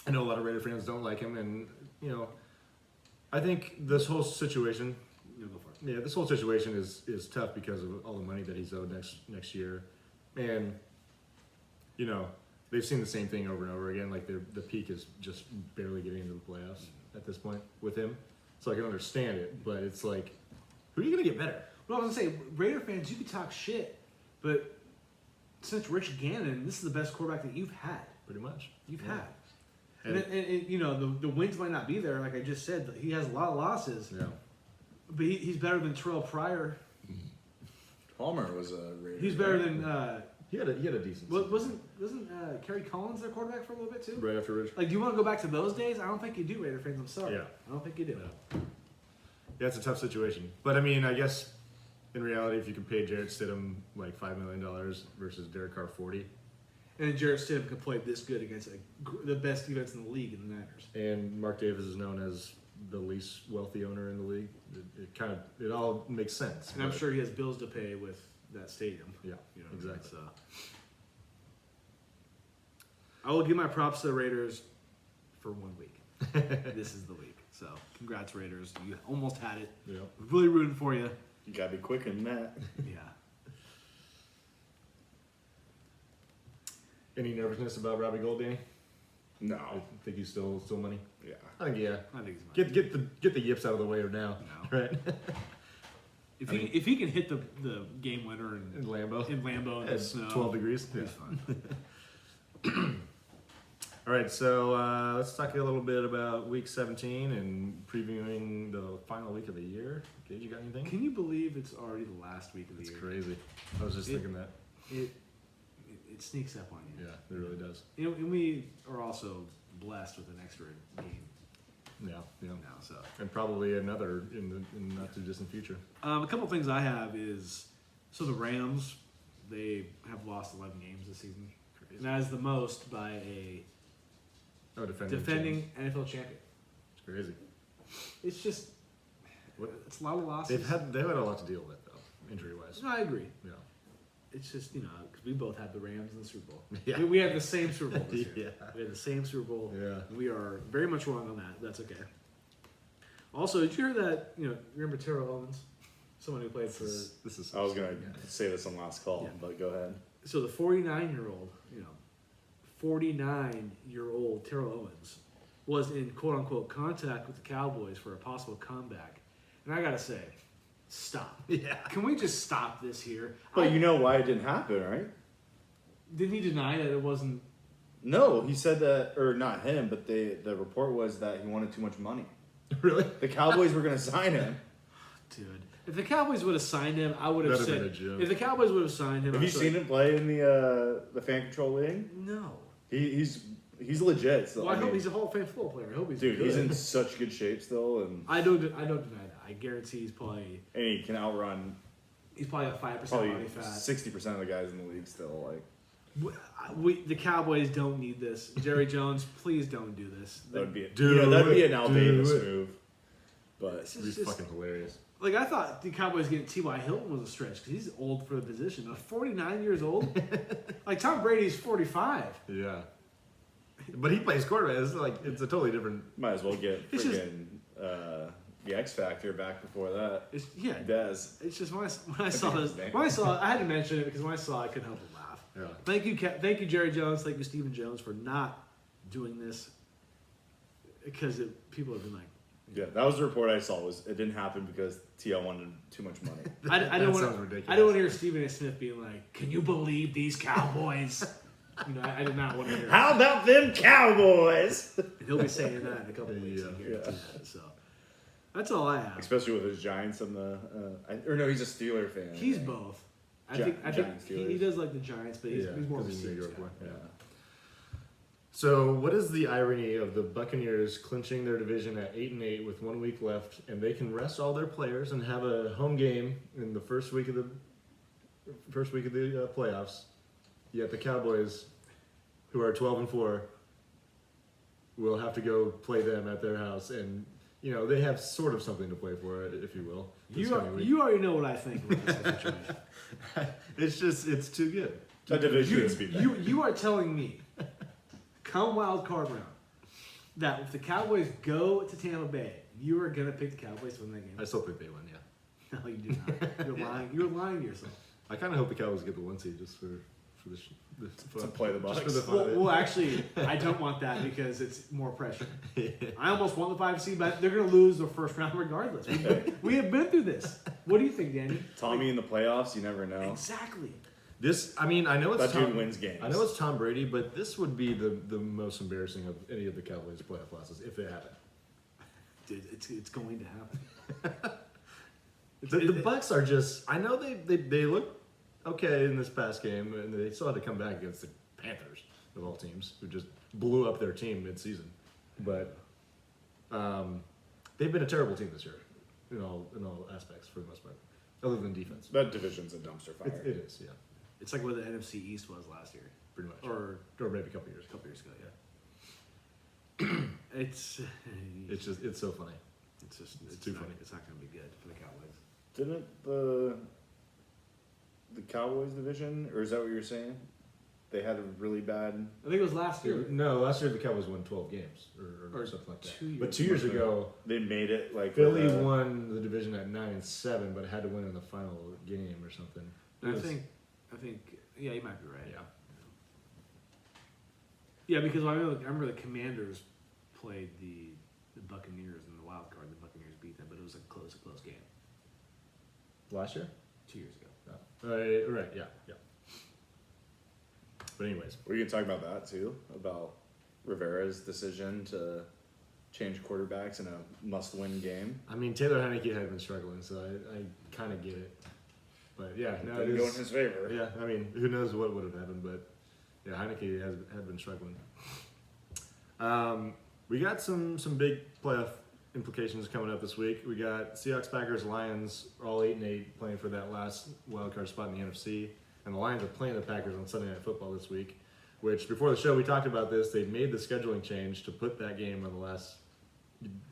I know a lot of Raider fans don't like him, and I think this whole situation, you'll go for it. this whole situation is tough because of all the money that he's owed next year, and they've seen the same thing over and over again. Like the peak is just barely getting into the playoffs at this point with him, so I can understand it, but it's like, who are you gonna get better? Well, I was gonna say, Raider fans, you can talk shit, but since Rich Gannon, this is the best quarterback that you've had. Pretty much. You've Yeah. had. And the wins might not be there. Like I just said, he has a lot of losses, Yeah. but he's better than Terrell Pryor. Palmer was a Raider. He's better than He had a decent. wasn't Kerry Collins their quarterback for a little bit too? right after Rich. Like, do you want to go back to those days? I don't think you do, Raider fans. I'm sorry. Yeah. I don't think you do. Yeah, it's a tough situation. But I mean, I guess in reality, if you can pay Jarrett Stidham like $5 million versus Derek Carr 40, And Jarrett Stidham can play this good against the best defense in the league in the Niners. and Mark Davis is known as the least wealthy owner in the league, it all makes sense. And I'm but- sure he has bills to pay with that stadium. Yeah, You know what I mean? exactly. So I will give my props to the Raiders for 1 week. This is the week. So congrats, Raiders. You almost had it. Yeah. Really rooting for you. You gotta be quicker than that. Yeah. Any nervousness about Robbie Gold, Danny? No. I think he's still money. Yeah. I think yeah. I think he's mine. Get the yips out of the way now. No. Right. If he can hit the game winner In Lambeau. in Lambeau in the At snow, 12 degrees. he's Yeah. fine. All right, so let's talk a little bit about Week 17 and previewing the final week of the year. Gage, you got anything? Can you believe it's already the last week of the It's year? crazy. I was just thinking that. It sneaks up on you. Yeah, it really does. And we are also blessed with an extra game Yeah, yeah. now. So And probably another in the not too distant future. a couple things I have is the Rams, they have lost 11 games this season, and that is the most by a Oh, defending defending NFL champion. It's crazy. It's just What- it's a lot of losses. They've had a lot to deal with though, injury wise. No, I agree. Yeah. It's just because we both had the Rams in the Super Bowl. Yeah. We had the same Super Bowl this year. Yeah. We had the same Super Bowl. Yeah. We are very much wrong on that. That's okay. Also, did you hear that? Remember Terrell Owens, someone who played for. This is. I was gonna say this on last call, Yeah. but go ahead. So the 49-year-old, 49-year-old Terrell Owens was in quote unquote contact with the Cowboys for a possible comeback, and I gotta say, stop. Yeah. Can we just stop this here? But you know why it didn't happen, right? Didn't he deny that it wasn't? No, he said that, or not him, but the report was that he wanted too much money. Really? The Cowboys were going to sign him. Dude, if the Cowboys would have signed him, I would have That'd have said. been a joke. If the Cowboys would have signed him, Have you seen him play in the fan control league? No. He's legit. So, Well, I hope he's a Hall of Fame football player. I hope he's dude. good. He's in such good shape still, and I don't deny that. I guarantee he's probably he can outrun a 5% probably body fat. 60% of the guys in the league still. Like The Cowboys don't need this. Jerry Jones, please don't do this. that would be Do that'd be it, an Al do Davis it. move. But This It'd is be just, fucking hilarious. like I thought the Cowboys getting T.Y. Hilton was a stretch because he's old for the position. 49 years old. Like Tom Brady's 45. Yeah. But he plays quarterback. It's a totally different. might as well get It's just- freaking the X Factor back before that. It's Dez. It's just when I saw his this, name. I had to mention it because when I saw it, I couldn't help but laugh. Yeah. Thank you, Jerry Jones. Thank you, Stephen Jones, for not doing this because people have been like, Yeah, that was the report I saw. Was it didn't happen because TL wanted too much money. I That don't sounds want ridiculous. I don't want to hear Stephen A. Smith being like, "Can you believe these Cowboys?" I did not want to hear. How about them Cowboys? He'll be saying that in a couple of weeks. I guarantee that. So that's all I have. Especially with his Giants on the, or no, he's a Steeler fan. He's both. I Gi- think Giants, he Steelers. does like the Giants, but he's more of a 'cause he's a New Steelers York guy. boy. Yeah. So, what is the irony of the Buccaneers clinching their division at 8-8 with 1 week left, and they can rest all their players and have a home game in the first week of the playoffs? Yet the Cowboys, who are 12-4, will have to go play them at their house, and they have sort of something to play for, if you will. this coming week. You already know what I think about this situation. It's too good. That division is beat. You are telling me, come wild card round, that if the Cowboys go to Tampa Bay, you are gonna pick the Cowboys to win that game. I still think they win. Yeah. No, you do not. You're lying. You're lying to yourself. I kind of hope the Cowboys get the 1 seed just for the fun. To play the Just Bucs. for the fun of it. Well, actually, I don't want that because it's more pressure. I almost want the 5 seed, but they're gonna lose the first round regardless. We have been through this. What do you think, Danny? Tommy in the playoffs, you never know. Exactly. I know it's That Tom, dude wins games. I know it's Tom Brady, but this would be the most embarrassing of any of the Cowboys' playoff losses if it happened. Dude, it's going to happen. The Bucs are just. I know they look okay in this past game, and they still had to come back against the Panthers of all teams, who just blew up their team mid-season. But they've been a terrible team this year, in all aspects for the most part, other than defense. That division's a dumpster fire. It is, yeah, It's like what the NFC East was last year, pretty much, or or maybe a couple years. a couple years ago. Yeah. It's It's so funny. it's too not, funny. It's not going to be good for the Cowboys. Didn't the Cowboys division, or is that what you're saying? They had a really bad. I think it was last year. No, last year the Cowboys won 12 games or Or something like that. 2 years But 2 years ago, They made it like Philly with, won the division at 9-7, but had to win in the final game or something. It I was- think, yeah, you might be right. yeah. Yeah, because I remember the Commanders played the Buccaneers in the wild card. The Buccaneers beat them, but it was a close game Last year? 2 years ago. Right, yeah. But anyways, Were you gonna talk about that too? About Rivera's decision to change quarterbacks in a must-win game? I mean, Taylor Heineke had been struggling, so I kind of get it. But yeah, no, it Didn't go in is. his favor. Yeah, I mean, who knows what would have happened, but yeah, Heineke had been struggling. We got some big playoff implications coming up this week. We got Seahawks, Packers, Lions, all 8-8 playing for that last wild card spot in the NFC, and the Lions are playing the Packers on Sunday Night Football this week. Which before the show we talked about this. They made the scheduling change to put that game on the last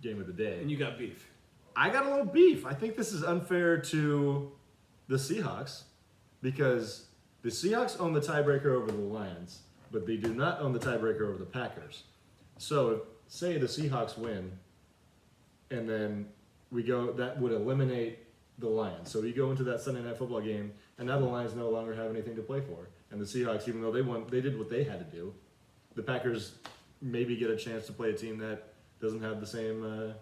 game of the day. And you got beef. I got a little beef. I think this is unfair to the Seahawks because the Seahawks own the tiebreaker over the Lions, but they do not own the tiebreaker over the Packers. So, if, say the Seahawks win, and then that would eliminate the Lions. So you go into that Sunday Night Football game, and now the Lions no longer have anything to play for. And the Seahawks, even though they won, they did what they had to do. The Packers maybe get a chance to play a team that doesn't have the same,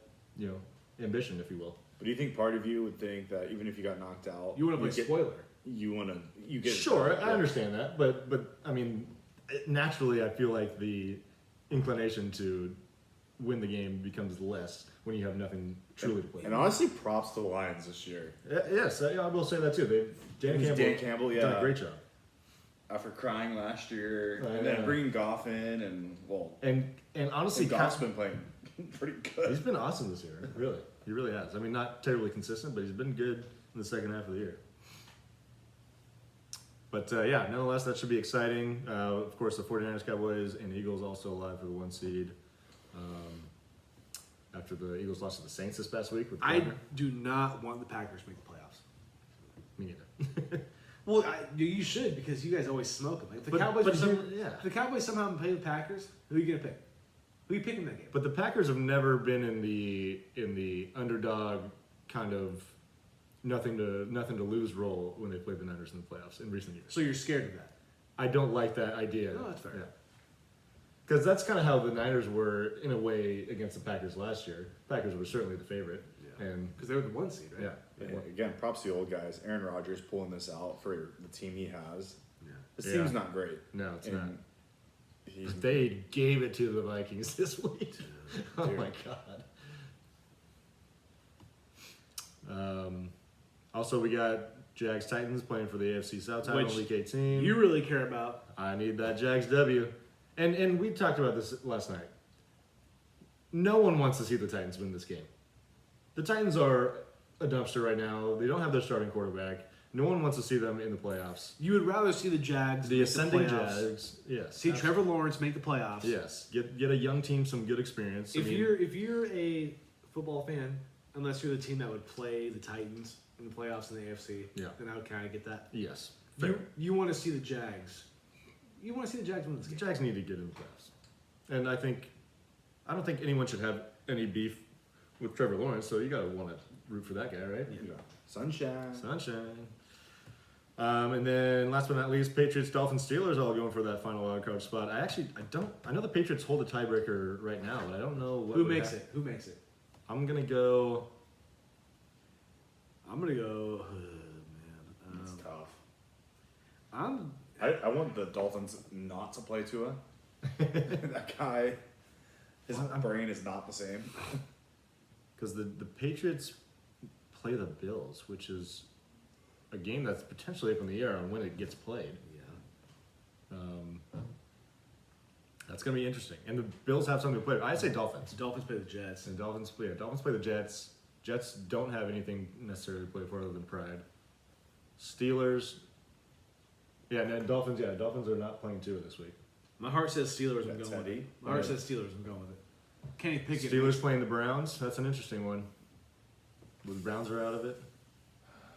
ambition, if you will. But do you think part of you would think that even if you got knocked out, You want to play spoiler. you get Sure, I understand that, but I mean, naturally, I feel like the inclination to win the game becomes less when you have nothing truly to play. And honestly, props to the Lions this year. Yes, I will say that too. Dan Campbell, yeah, done a great job. After crying last year, I and know. then bringing Goff in, and And honestly, Goff's been playing pretty good. he's been awesome this year. Really, he really has. I mean, not terribly consistent, but he's been good in the second half of the year. But yeah, nonetheless, that should be exciting. Of course, the 49ers, Cowboys, and Eagles also alive for the 1 seed. After the Eagles lost to the Saints this past week. With I Gardner. do not want the Packers to make the playoffs. Me neither. Well, you should because you guys always smoke them. Like, if the But- Cowboys, but for some, here- yeah. if the Cowboys somehow play the Packers, who are you gonna pick? Who are you picking in that game? But the Packers have never been in the underdog kind of nothing to lose role when they played the Niners in the playoffs in recent years. So you're scared of that? I don't like that idea. No, that's fair. Because that's kind of how the Niners were in a way against the Packers last year. Packers were certainly the favorite, and Because they were the 1 seed, right? yeah, And again, props to the old guys. Aaron Rodgers pulling this out for the team he has. Yeah. This Yeah. team's not great. no, it's And not. He's They gave it to the Vikings this week. Oh Dude. my god. Also, we got Jags Titans playing for the AFC South title Which in Week 18. You really care about. I need that Jags W. And we talked about this last night. No one wants to see the Titans win this game. The Titans are a dumpster right now. They don't have their starting quarterback. No one wants to see them in the playoffs. You would rather see the Jags The make ascending playoffs, Jags, yes. see Trevor Lawrence make the playoffs. Yes, get a young team some good experience. If you're a football fan, unless you're the team that would play the Titans in the playoffs in the AFC, Yeah. then I would kind of get that. yes, fair. You want to see the Jags. You want to see the Jags win this The game. Jags need to get in the playoffs, and I don't think anyone should have any beef with Trevor Lawrence. So you gotta want to root for that guy, right? yeah. Sunshine. Sunshine. And then last but not least, Patriots, Dolphins, Steelers all going for that final wild card spot. I know the Patriots hold a tiebreaker right now, but I don't know what Who would makes happen. it? Who makes it? I'm gonna go. I'm gonna go. It's Man, tough. I want the Dolphins not to play Tua. That guy, his brain is not the same. Because the Patriots play the Bills, which is a game that's potentially up in the air on when it gets played. yeah. That's going to be interesting. And the Bills have something to play. I say Dolphins. The Dolphins play the Jets. And Dolphins play the Jets. Jets don't have anything necessarily to play for other than pride. Steelers. Yeah, no, Dolphins. Yeah, Dolphins are not playing Tua this week. My heart says Steelers. I'm That's going with heavy. it. My heart Yeah. says Steelers. I'm going with it. Kenny Pickett. Steelers playing the Browns. That's an interesting one. The Browns are out of it.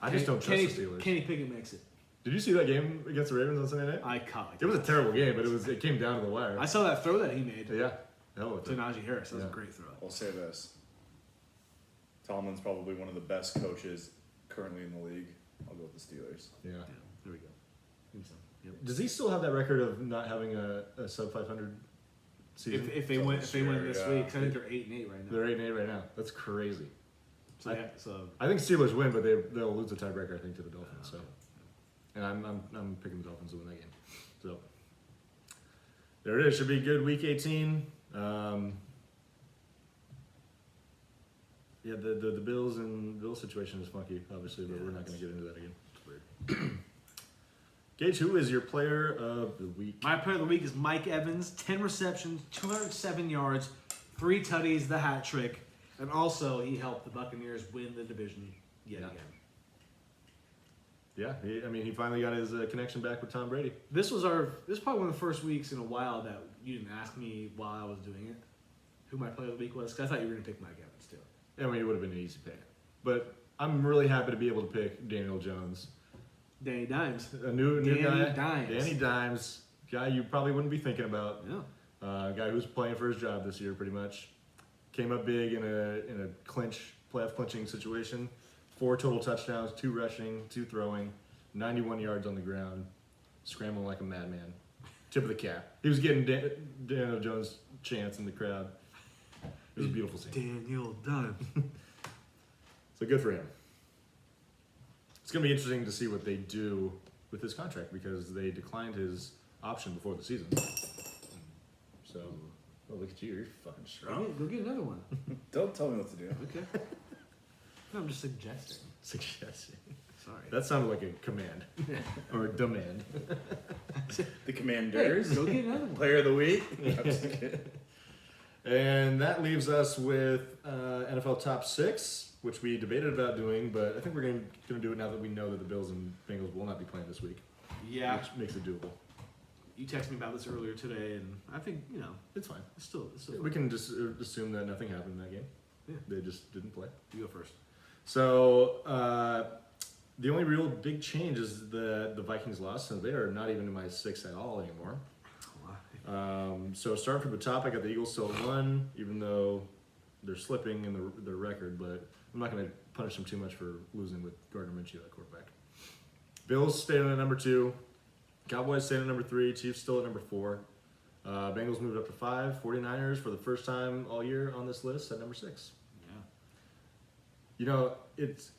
I just don't trust the Steelers. Kenny Pickett makes it. Did you see that game against the Ravens on Sunday night? I caught. It was a terrible game, but it came down to the wire. I saw that throw that he made Yeah, hell with to it. Najee Harris. That was Yeah. a great throw. I'll say this. Tomlin's probably one of the best coaches currently in the league. I'll go with the Steelers. Yeah. Yeah, there we go. Think so. Yep. Does he still have that record of not having a sub 500 season? If they win this Yeah. week, 'cause I think they're 8-8 right now. They're 8-8 right now. That's crazy. So yeah, so I think Steelers win, but they'll lose the tiebreaker. I think to the Dolphins. So, and I'm picking the Dolphins to win that game. So there it is. Should be a good week 18. Yeah, the Bills situation is funky, obviously, but Yeah, we're not going to get into that again. it's weird. Gage, who is your player of the week? My player of the week is Mike Evans. 10 receptions, 207 yards, 3 tutties, the hat trick, and also he helped the Buccaneers win the division yet Yeah. again. Yeah, he finally got his connection back with Tom Brady. This is probably one of the first weeks in a while that you didn't ask me while I was doing it who my player of the week was, because I thought you were going to pick Mike Evans too. I mean, it would have been an easy pick. But I'm really happy to be able to pick Daniel Jones. Danny Dimes. A new Danny guy. Dimes. Danny Dimes. Guy you probably wouldn't be thinking about. Yeah. Guy who's playing for his job this year pretty much. Came up big in a playoff clinching situation. 4 total touchdowns, 2 rushing, 2 throwing, 91 yards on the ground, scrambling like a madman. Tip of the cap. He was getting Daniel Jones' chance in the crowd. It was a beautiful scene. Daniel Dimes. So good for him. It's going to be interesting to see what they do with his contract because they declined his option before the season. So, oh, look at you. You're fucking strong. Go get another one. Don't tell me what to do. Okay. No, I'm just suggesting. Suggesting. Sorry. That sounded like a command or a demand. The Commanders. Hey, go get another one. Player of the week. I'm just kidding. And that leaves us with NFL top 6, which we debated about doing, but I think we're going to do it now that we know that the Bills and Bengals will not be playing this week. Yeah. Which makes it doable. You texted me about this earlier today, and I think, It's fine. it's still We can just assume that nothing happened in that game. Yeah. They just didn't play. You go first. So the only real big change is the Vikings lost, and they are not even in my 6 at all anymore. So starting from the top, I got the Eagles still at 1, even though they're slipping in their record, but I'm not going to punish them too much for losing with Gardner Minshew at quarterback. Bills staying at number 2, Cowboys staying at number 3, Chiefs still at number 4. Bengals moved up to 5, 49ers for the first time all year on this list at number 6. Yeah. It's.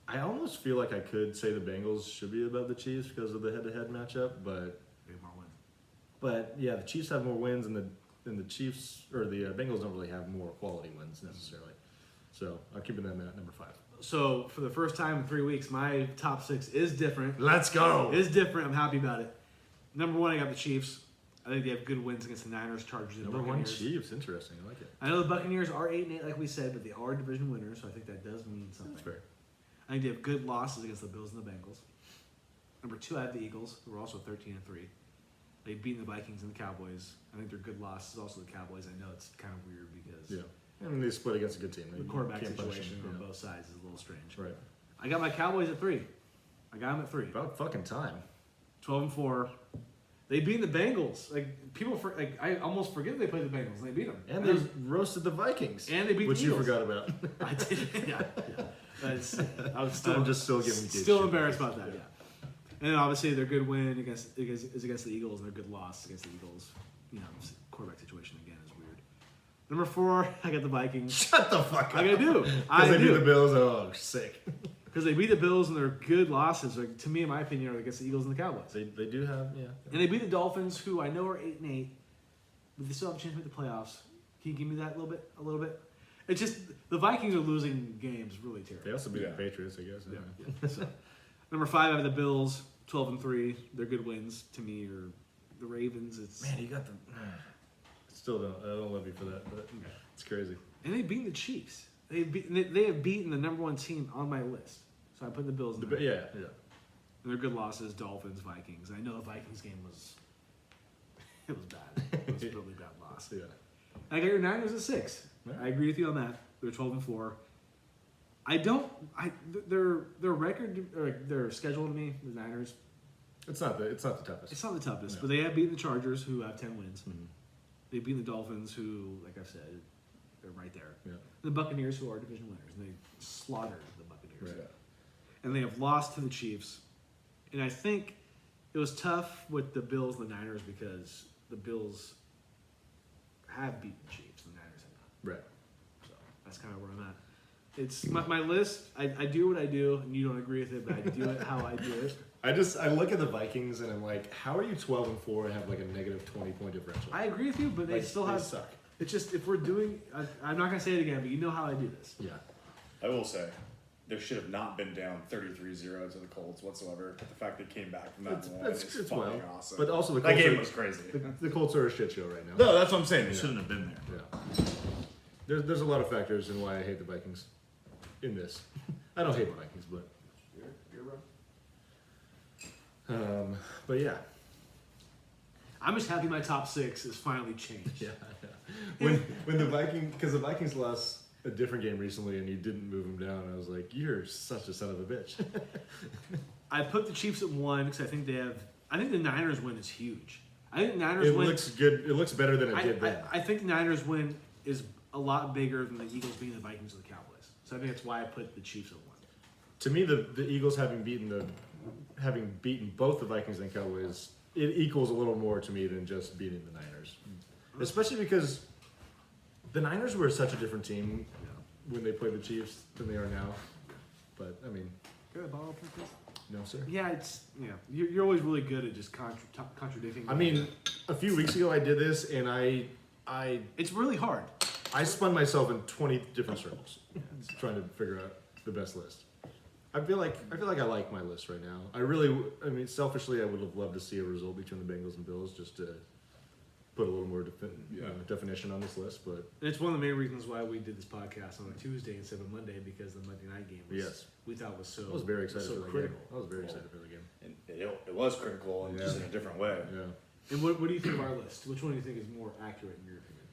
I almost feel like I could say the Bengals should be above the Chiefs because of the head-to-head matchup, but They have more wins. yeah, the Chiefs have more wins, and the Chiefs or the Bengals don't really have more quality wins necessarily. So I'm keeping them at number 5. So for the first time in 3 weeks, my top 6 is different. Let's go. It is different. I'm happy about it. Number 1, I got the Chiefs. I think they have good wins against the Niners, Chargers, and Number 1 Buccaneers. Chiefs, interesting. I like it. I know the Buccaneers are 8-8, like we said, but they are division winners, so I think that does mean something. That's fair. I think they have good losses against the Bills and the Bengals. Number 2, I have the Eagles, who are also 13-3. They've beaten the Vikings and the Cowboys. I think they're good losses. Also the Cowboys. I know it's kind of weird because Yeah, and they split against a good team. the quarterback situation on both sides is a little strange. Right. I got my Cowboys at 3. I got them at 3. About fucking time. 12-4. They beat the Bengals. I almost forget they played the Bengals. And they beat them. And they roasted the Vikings. And they beat which the you Eagles. Forgot about. I did. Yeah. I was I'm still still giving you still shit. embarrassed about that. Yeah. And then obviously their good win against the Eagles, and their good loss against the Eagles. Quarterback situation again is weird. Number 4, I got the Vikings. Shut the fuck up. I do. Because they beat the Bills. Oh, sick. Because they beat the Bills and their good losses, to me, in my opinion, are against the Eagles and the Cowboys. They do have, yeah. And they beat the Dolphins, who I know are 8-8, but they still have a chance to make the playoffs. Can you give me that a little bit? It's just the Vikings are losing games really terribly. They also beat Yeah. the Patriots, I guess. Yeah. So, number 5, I have the Bills, 12-3. They're good wins to me. Or the Ravens. It's Man, you got the. Still don't. I don't love you for that, but it's crazy. and they beat the Chiefs. They have beaten the number 1 team on my list. So I put the Bills in there. Yeah. And they're good losses, Dolphins, Vikings. I know the Vikings game was bad. It was a really bad loss. Yeah. I got your Niners at 6. Yeah. I agree with you on that. They're 12-4. Their record or their schedule to me, the Niners. It's not the toughest. It's not the toughest, No. but they have beaten the Chargers, who have 10 wins. Mhm. They've beaten the Dolphins, who, like I've said, they're right there. Yeah. The Buccaneers, who are division winners, and they slaughtered the Buccaneers. Right. And they have lost to the Chiefs. And I think it was tough with the Bills and the Niners because the Bills have beaten the Chiefs, and the Niners have not. Right. So that's kind of where I'm at. It's my list. I do what I do, and you don't agree with it, but I do it how I do it. I look at the Vikings and I'm like, how are you 12-4 and have like a negative 20-point differential? I agree with you, but they Like, still they have. suck. It's just if we're doing. I'm not gonna say it again, but you know how I do this. Yeah. I will say, there should have not been down 33-0 to the Colts whatsoever. The fact they came back from that one is It's fucking well. awesome. But also the that Colts game are, was crazy. the Colts are a shit show right now. No, that's what I'm saying. They shouldn't have been there. Yeah. There's a lot of factors in why I hate the Vikings in this. I don't hate the Vikings, but but yeah. I'm just happy my top 6 has finally changed. Yeah. When the Vikings lost a different game recently and you didn't move them down, I was like, you're such a son of a bitch. I put the Chiefs at 1 because I think they have. I think the Niners win is huge. I think the Niners It win. looks good. It looks better than it did then. I think the Niners win is a lot bigger than the Eagles beating the Vikings or the Cowboys. So I think that's why I put the Chiefs at 1. To me, the Eagles having beaten both the Vikings and Cowboys, it equals a little more to me than just beating the Niners. Especially because the Niners were such a different team when they played the Chiefs than they are now. But I mean, Good ball practice. no sir. Yeah, you're always really good at just contradicting. I mean, a few weeks ago I did this, and I it's really hard. spun myself in 20 different circles trying to figure out the best list. I feel like I like my list right now. I mean, selfishly, I would have loved to see a result between the Bengals and Bills just to put a little more definition on this list. But It's one of the main reasons why we did this podcast on a Tuesday instead of Monday, because the Monday night game we thought was so. I was very excited so for that critical. game. I was very excited for the game. And it was critical, and just in a different way. Yeah. And what do you think of our list? Which one do you think is more accurate in your opinion?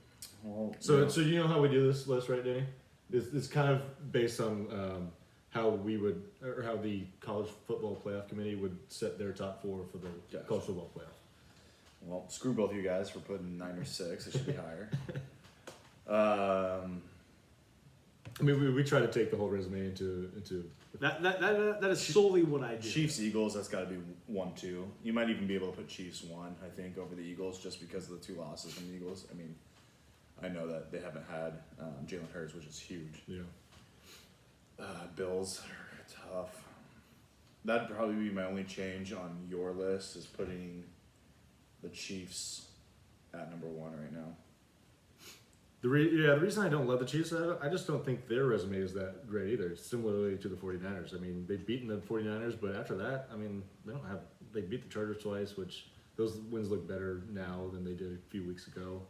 Well, So you know how we do this list, right, Danny? It's kind of based on how we would, or how the college football playoff committee would set their top 4 for the Gotcha. college football playoff. Well, screw both of you guys for putting 9 or 6. It should be higher. I mean, we try to take the whole resume into. That is solely what I do. Chiefs, Eagles, that's got to be 1, 2. You might even be able to put Chiefs 1, I think, over the Eagles just because of the 2 losses from the Eagles. I mean, I know that they haven't had Jalen Hurts, which is huge. Yeah. Bills are tough. That'd probably be my only change on your list, is putting the Chiefs at number 1 right now. The reason I don't love the Chiefs, I just don't think their resume is that great either. Similarly to the 49ers. I mean, they've beaten the 49ers, but after that, I mean, they beat the Chargers twice, which those wins look better now than they did a few weeks ago.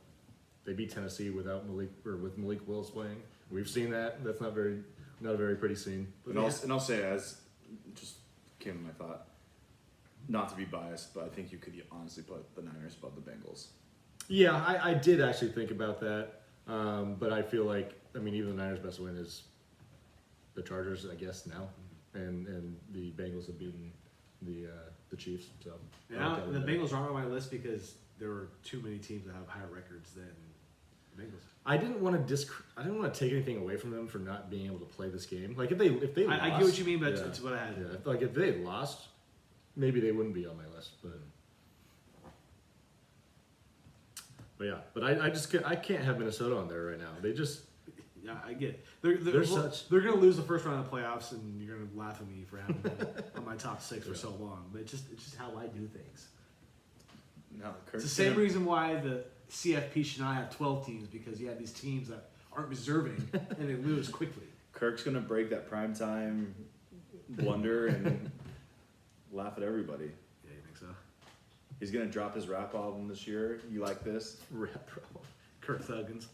They beat Tennessee with Malik Willis playing. We've seen that. That's not a very pretty scene. And I'll say, as just came to my thought, not to be biased, but I think you could honestly put the Niners above the Bengals. Yeah, I did actually think about that. But I feel like, I mean, even the Niners' best win is the Chargers, I guess, now. And the Bengals have beaten the Chiefs. So Yeah, the Bengals aren't on my list because there were too many teams that have higher records than the Bengals. I didn't want to take anything away from them for not being able to play this game. Like if they lost, I get what you mean, but it's what I had. Yeah, like if they had lost, maybe they wouldn't be on my list. But yeah, but I can't have Minnesota on there right now. They just Yeah, I get it. They're going to lose the first round of the playoffs, and you're going to laugh at me for having them on my top 6 for so long. But it's just how I do things. No, It's the same reason why the CFP should not have 12 teams, because you have these teams that aren't deserving and they lose quickly. Kirk's gonna break that primetime blunder and laugh at everybody. Yeah, you think so? He's gonna drop his rap album this year. You like this? rap problem. Kirk Thuggins.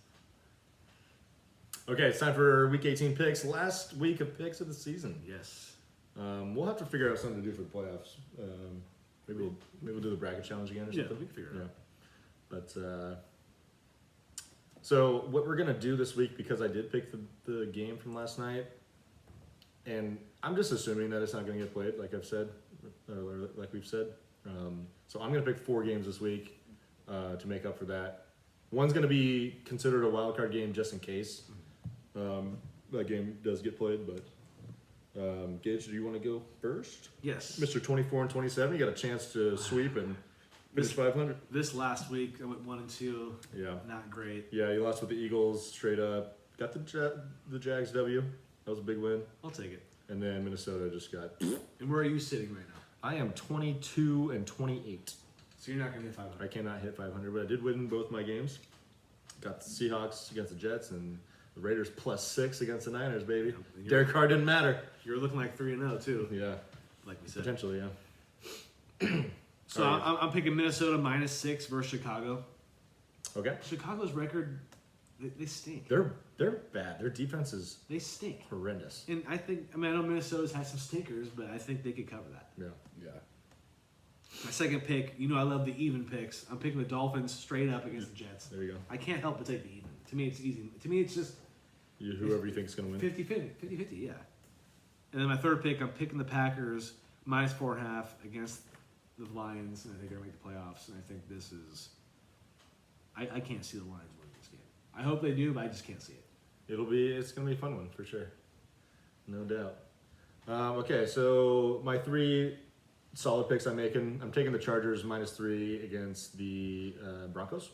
Okay, it's time for Week 18 picks. Last week of picks of the season. Yes. We'll have to figure out something to do for the playoffs. Maybe we'll do the bracket challenge again or Yeah, something. we can figure it out. But so what we're gonna do this week, because I did pick the game from last night, and I'm just assuming that it's not gonna get played, like I've said, or like we've said. So I'm gonna pick 4 games this week to make up for that. One's gonna be considered a wild card game just in case that game does get played. But Gage, do you want to go first? Yes. Mr. 24 and 27, you got a chance to sweep and finish 500. This last week, I went 1 and 2. Yeah. Not great. Yeah, you lost with the Eagles straight up. Got the Jags W. That was a big win. I'll take it. And then Minnesota just got. And where are you sitting right now? I am 22 and 28. So you're not going to hit 500. I cannot hit 500, but I did win both my games. Got the Seahawks against the Jets and the Raiders +6 against the Niners, baby. Yeah. Derek Carr didn't matter. You're looking like 3-0 too, Yeah, like we said. potentially, yeah. So I'm picking Minnesota -6 versus Chicago. Okay. Chicago's record, they stink. They're bad. Their defense is They stink. horrendous. And I know Minnesota's had some stinkers, but I think they could cover that. Yeah. Yeah. My second pick, I love the even picks. I'm picking the Dolphins straight up against the Jets. There you go. I can't help but take the even. To me, it's easy. To me, it's just Whoever you think is going to win. 50-50, yeah. And then my third pick, I'm picking the Packers -4.5 against the Lions, and I think they're going to make the playoffs. And I think this is, I can't see the Lions winning this game. I hope they do, but I just can't see it. It's going to be a fun one for sure. No doubt. Okay, so my 3 solid picks I'm taking the Chargers -3 against the Broncos.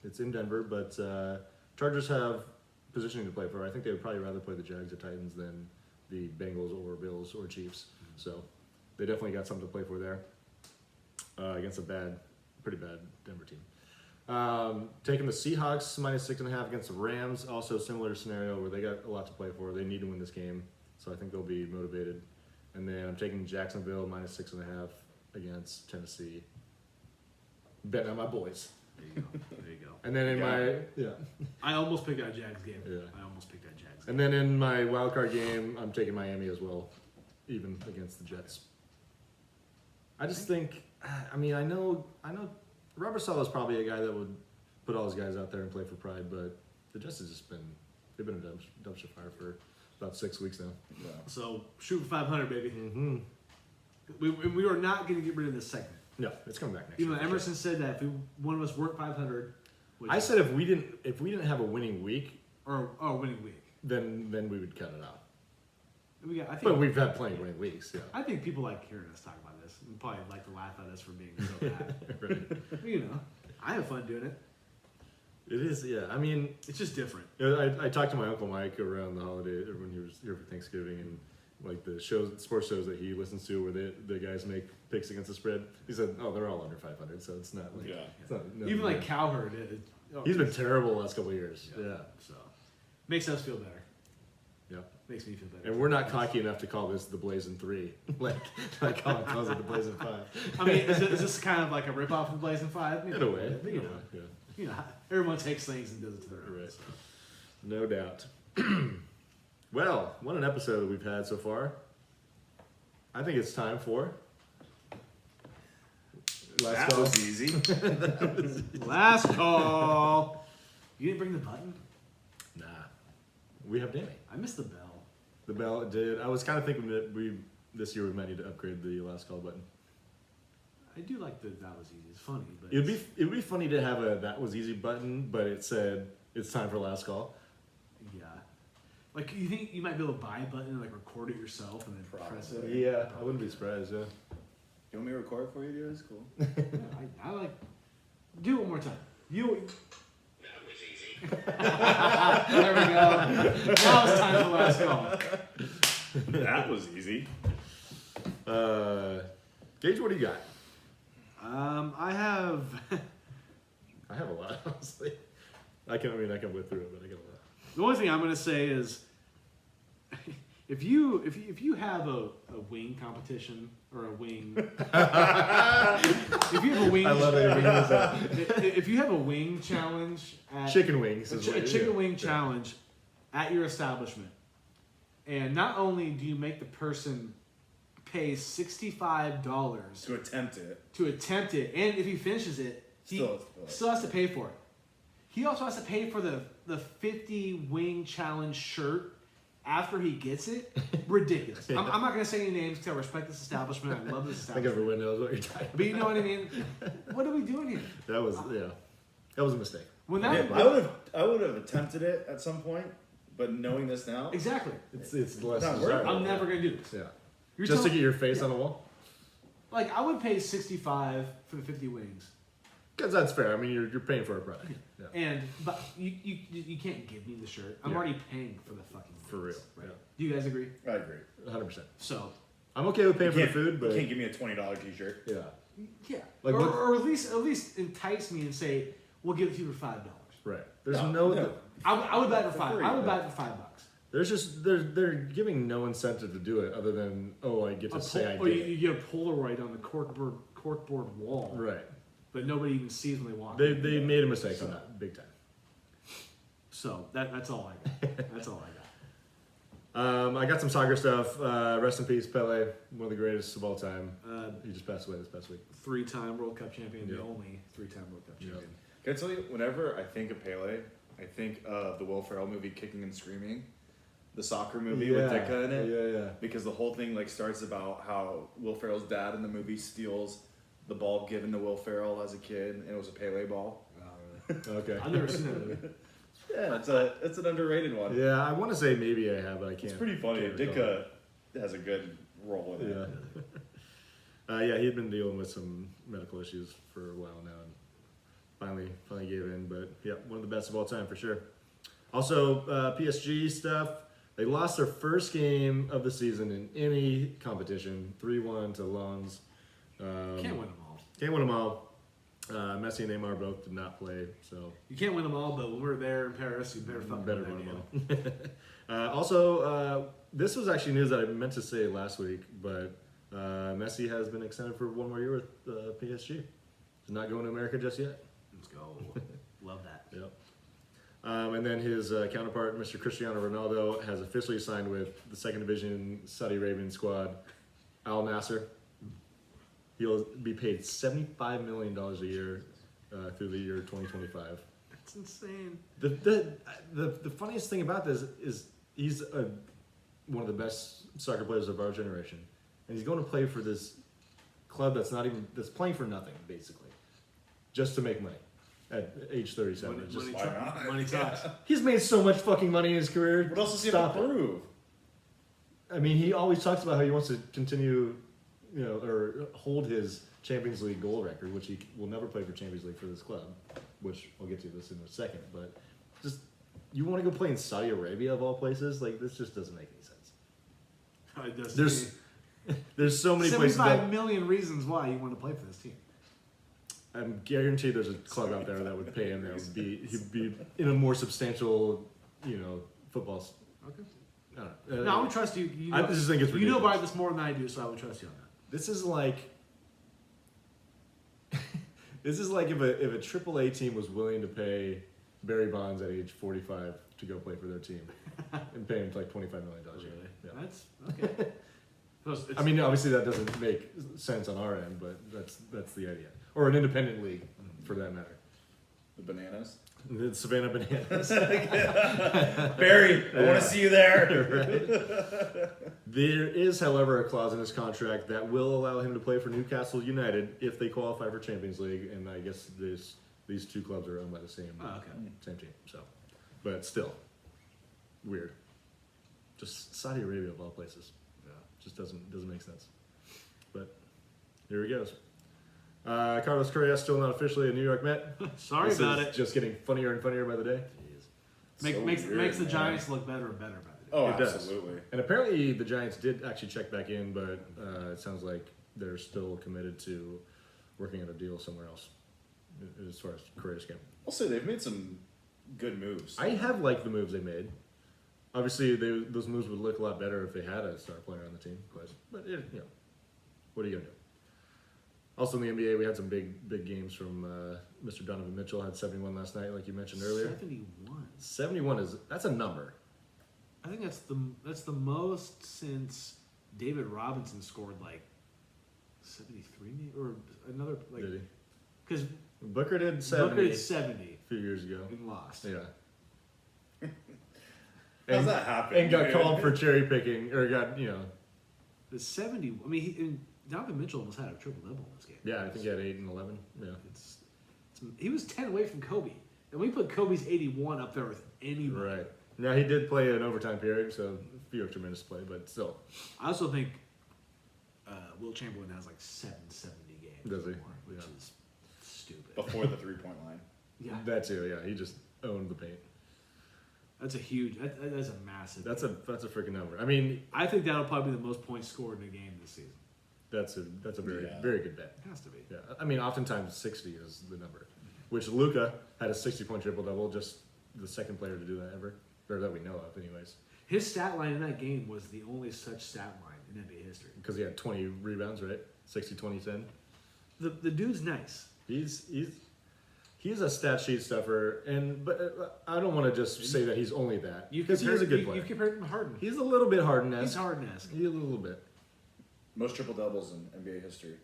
It's in Denver, but Chargers have positioning to play for. I think they would probably rather play the Jags or Titans than the Bengals or Bills or Chiefs. So they definitely got something to play for there against a pretty bad Denver team. Taking the Seahawks -6.5 against the Rams. Also similar scenario where they got a lot to play for. They need to win this game, so I think they'll be motivated. And then I'm taking Jacksonville -6.5 against Tennessee. Betting on my boys. There you go. There you go. And then I almost picked that Jags game. Yeah. I almost picked that Jags game. And then in my wild card game, I'm taking Miami as well, even against the Jets. I just think, I know Robert Saleh is probably a guy that would put all his guys out there and play for pride, but the Jets has just they've been a dumpster fire for about 6 weeks now. Yeah. So shoot for 500, baby. Mm-hmm. We are not going to get rid of this segment. No, it's coming back next Even year. though Emerson said that if one of us weren't 500, I said if we didn't have a winning week, or winning week, then we would cut it out. But we've had plenty of winning weeks. Yeah. I think people like hearing us talk about this. And probably like to laugh at us for being so bad. Right. But, I have fun doing it. It is. Yeah. It's just different. I talked to my Uncle Mike around the holiday when he was here for Thanksgiving, and like the sports shows that he listens to where the guys make picks against the spread. He said, "Oh, they're all under 500, so it's not like it's not, Even like Cowherd, he's been terrible the last couple of years. Yeah. So makes us feel better. Yeah. Makes me feel better. And we're not cocky enough to call this the Blazing 3, like Colin calls it the Blazing 5. Is this kind of like a ripoff of the Blazing 5? In a way. Yeah. Everyone takes things and does it to their own. Right. So. No doubt. Well, what an episode we've had so far. I think it's time for That call. was easy. Last call. You didn't bring the button? Nah. We have Danny. I missed the bell. The bell did. I was kind of thinking that this year we might need to upgrade the last call button. I do like that was easy. It's funny, but It would be funny to have a that was easy button, but it said it's time for last call. yeah. Like you think you might be able to buy a button and like record it yourself and then press it? Yeah, I wouldn't be surprised. Yeah. You want me to record for you, dude? It's cool. Yeah, I like. Do it one more time. You. There we go. Now it's time for last call. That was easy. Gage, what do you got? I have. I have a lot, honestly. I can whip through it, but I got a lot. The only thing I'm gonna say is, if you have a wing competition or a wing, if you have a wing, I love that you're bringing this up. if you have a wing challenge at Chicken wings. a chicken wing challenge at your establishment, and not only do you make the person pay $65 To attempt it. and if he finishes it, he still has to pay for it. He also has to pay for the 50 wing challenge shirt after he gets it. Ridiculous. I'm not going to say any names because I respect this establishment. I love this I think establishment. everyone knows what you're talking about. But you know what I mean? What are we doing here? That was a mistake. When Yeah, that I would have attempted it at some point, but knowing this now, exactly. It's less not worth it. desirable. I'm never going to do this. Yeah. You're Just to telling- get your face on the wall? like I would pay $65 for the 50 wings. Because that's fair. I mean, you're paying for a product. Yeah. But you can't give me the shirt. I'm Yeah. already paying for the fucking wings, For real. Right? Yeah. Do you guys agree? I agree. 100%. So I'm okay with paying for the Can't- food, but you can't give me a $20 T-shirt. yeah. yeah, Like or, what- or at least entice me and say we'll give it to you for $5. Right. There's No. I would buy it for $5. free, I would yeah. buy it for $5. There's just they're giving no incentive to do it other than I get to say I Or did you it. get a Polaroid on the corkboard wall, Right. but nobody even sees when they walk. They in. made a mistake on that big time. So that's all I got. That's all I got. I got some soccer stuff. Rest in peace, Pele, one of the greatest of all time. Uh, He just passed away this past week. 3-time World Cup champion, Yeah. the only 3-time World Cup Yeah. champion. Can I tell you, whenever I think of Pele, I think of the Will Ferrell movie Kicking and Screaming, the soccer movie with Ditka in it. Yeah. Because the whole thing starts about how Will Ferrell's dad in the movie steals the ball given to Will Ferrell as a kid, and it was a Pele ball. Okay. I've never seen that movie. Yeah, it's an underrated one. Yeah, I want to say maybe I have, but I can't. It's pretty funny. can't recall. Ditka has a good role in it. Yeah. He had been dealing with some medical issues for a while now, and finally gave in. But yeah, one of the best of all time for sure. Also, PSG stuff. They lost their first game of the season in any competition, 3-1 to Lens. Can't win them all. Can't win them all. Messi and Neymar both did not play, so You can't win them all, but when we're there in Paris, you better fucking better win win that them all. Also, this was actually news that I meant to say last week, but Messi has been extended for 1 more year with PSG. He's not going to America just yet. Let's go. Love that. Yep. And then his counterpart, Mr. Cristiano Ronaldo, has officially signed with the second division Saudi Arabian squad, Al Nasser. He'll be paid $75 million a year through the year 2025. That's insane. The funniest thing about this is he's one of the best soccer players of our generation, and he's going to play for this club that's playing for nothing, basically, just to make money at age 37. Money, It's just- Why not? money talks. He's made so much fucking money in his career. What else does he Stop have to it. prove? I mean, he always talks about how he wants to continue, or hold his Champions League goal record, which he will never play for Champions League for this club, which I'll get to this in a second. But just, you want to go play in Saudi Arabia of all places? Like, this just doesn't make any sense. It does There's so many places 75 that million reasons why you want to play for this team. I'm guaranteed there's a club out there that would pay him. That would he'd be in a more substantial, football. Okay. I don't know. No, I would trust you. You I know, just think it's you know ridiculous. about this more than I do, so I would trust you on that. This is like if a AAA team was willing to pay Barry Bonds at age 45 to go play for their team and pay him like $25 million a year. Yeah. That's okay. So it's- I mean, obviously that doesn't make sense on our end, but that's the idea. Or an independent league, for that matter. The bananas. The Savannah Bananas. Barry, I want to see you there. There is, however, a clause in his contract that will allow him to play for Newcastle United if they qualify for Champions League, and I guess these two clubs are owned by the same same team. So, but still, weird. Just Saudi Arabia of all places. Yeah, just doesn't make sense. But here he goes. Carlos Correa still not officially a New York Met. Sorry This about is it. Just getting funnier and funnier by the day. Makes the man. Giants look better and better by the day. Oh, It does. absolutely. And apparently the Giants did actually check back in, but it sounds like they're still committed to working out a deal somewhere else as far as Correa's game. I'll say they've made some good moves. I have liked the moves they made. Obviously, those moves would look a lot better if they had a star player on the team. But what are you gonna do? Also in the NBA, we had some big games from Mr. Donovan Mitchell. Had 71 last night, like you mentioned earlier. 71. 71 that's a number. I think that's the most since David Robinson scored like 73 maybe, or another like Did he? because Booker did 70 Booker did 70 a few years ago. and lost. Yeah. How's that happen? And got dude? called for cherry picking, or got The 70. I mean, Donovan Mitchell almost had a triple double in this game. Yeah, I think he had 8 and 11. Yeah. He was 10 away from Kobe, and we put Kobe's 81 up there with anybody. Right. Now he did play an overtime period, so a few extra minutes to play, but still. I also think Will Chamberlain has like 770 games. Does he? or more, which Yeah. is stupid. Before the 3-point line. Yeah, That too, yeah. He just owned the paint. that's a huge. That's a massive. That's a freaking number. I mean, I think that'll probably be the most points scored in a game this season. that's a very Yeah. very good bet. It has to be. Yeah. I mean, oftentimes 60 is the number, which Luka had a 60-point triple double, just the second player to do that ever, or that we know of, anyways. His stat line in that game was the only such stat line in NBA history. Because he had 20 rebounds, right? 60, 20, 10. The dude's nice. He's a stat sheet stuffer, but I don't want to just say that he's only that. Because he is a good player. You've compared him to Harden. He's a little bit Harden-esque. He's Harden-esque. He's a little bit. Most triple doubles in NBA history.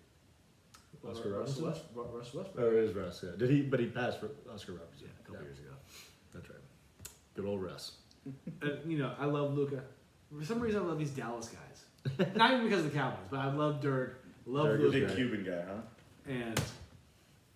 Oscar Russell Robinson? Westbrook. Oh, it is Russ, yeah. But he passed for Oscar Robinson. Yeah, a couple years ago. That's right. Good old Russ. I love Luka. For some reason, I love these Dallas guys. Not even because of the Cowboys, but I love Dirk. Love Dirk is Luka. Big Right. Cuban guy, huh? And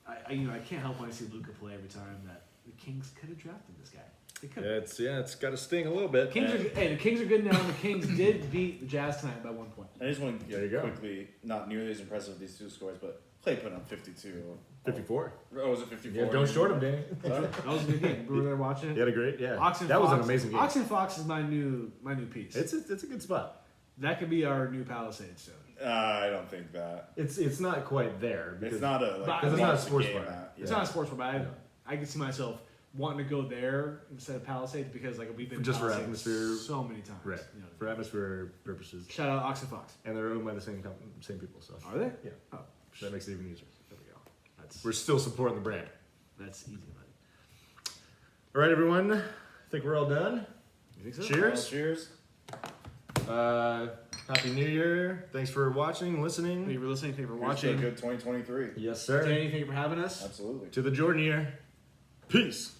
I can't help when I see Luka play every time that the Kings could have drafted this guy. They could. It's got to sting a little bit. The Kings are good now. And the Kings did beat the Jazz tonight by 1 point. I just want to There you go. quickly, not nearly as impressive as these two scores, but Clay put on 52. 54. Oh, was it 54? Yeah, don't short him, Danny. That was a good game. We were there watching He it. had a great, yeah. Ox and that was Fox, an amazing game. Ox and Fox is my new piece. It's a good spot. That could be our new Palisade soon. I don't think that. It's not quite there. Because It's not a like. Because it's not a watch the sports game bar. at. It's Yeah. not a sports bar, but Yeah. I can see myself wanting to go there instead of Palisades because like we've been Just for Palisades atmosphere. so many times. Right. You know, For atmosphere purposes. shout out Ox and Fox. And they're owned by the same people, so. Are they? Yeah. Oh, So that makes it even easier. there we go. We're still supporting the brand. That's easy, buddy. All right, everyone. I think we're all done. You think so? Cheers. Cheers. Happy New Year. Thanks for watching, listening. Thank you for listening. Thank you for Here's to a watching. good 2023. Yes, sir. Danny, thank you for having us. Absolutely. To the Jordan year. Peace.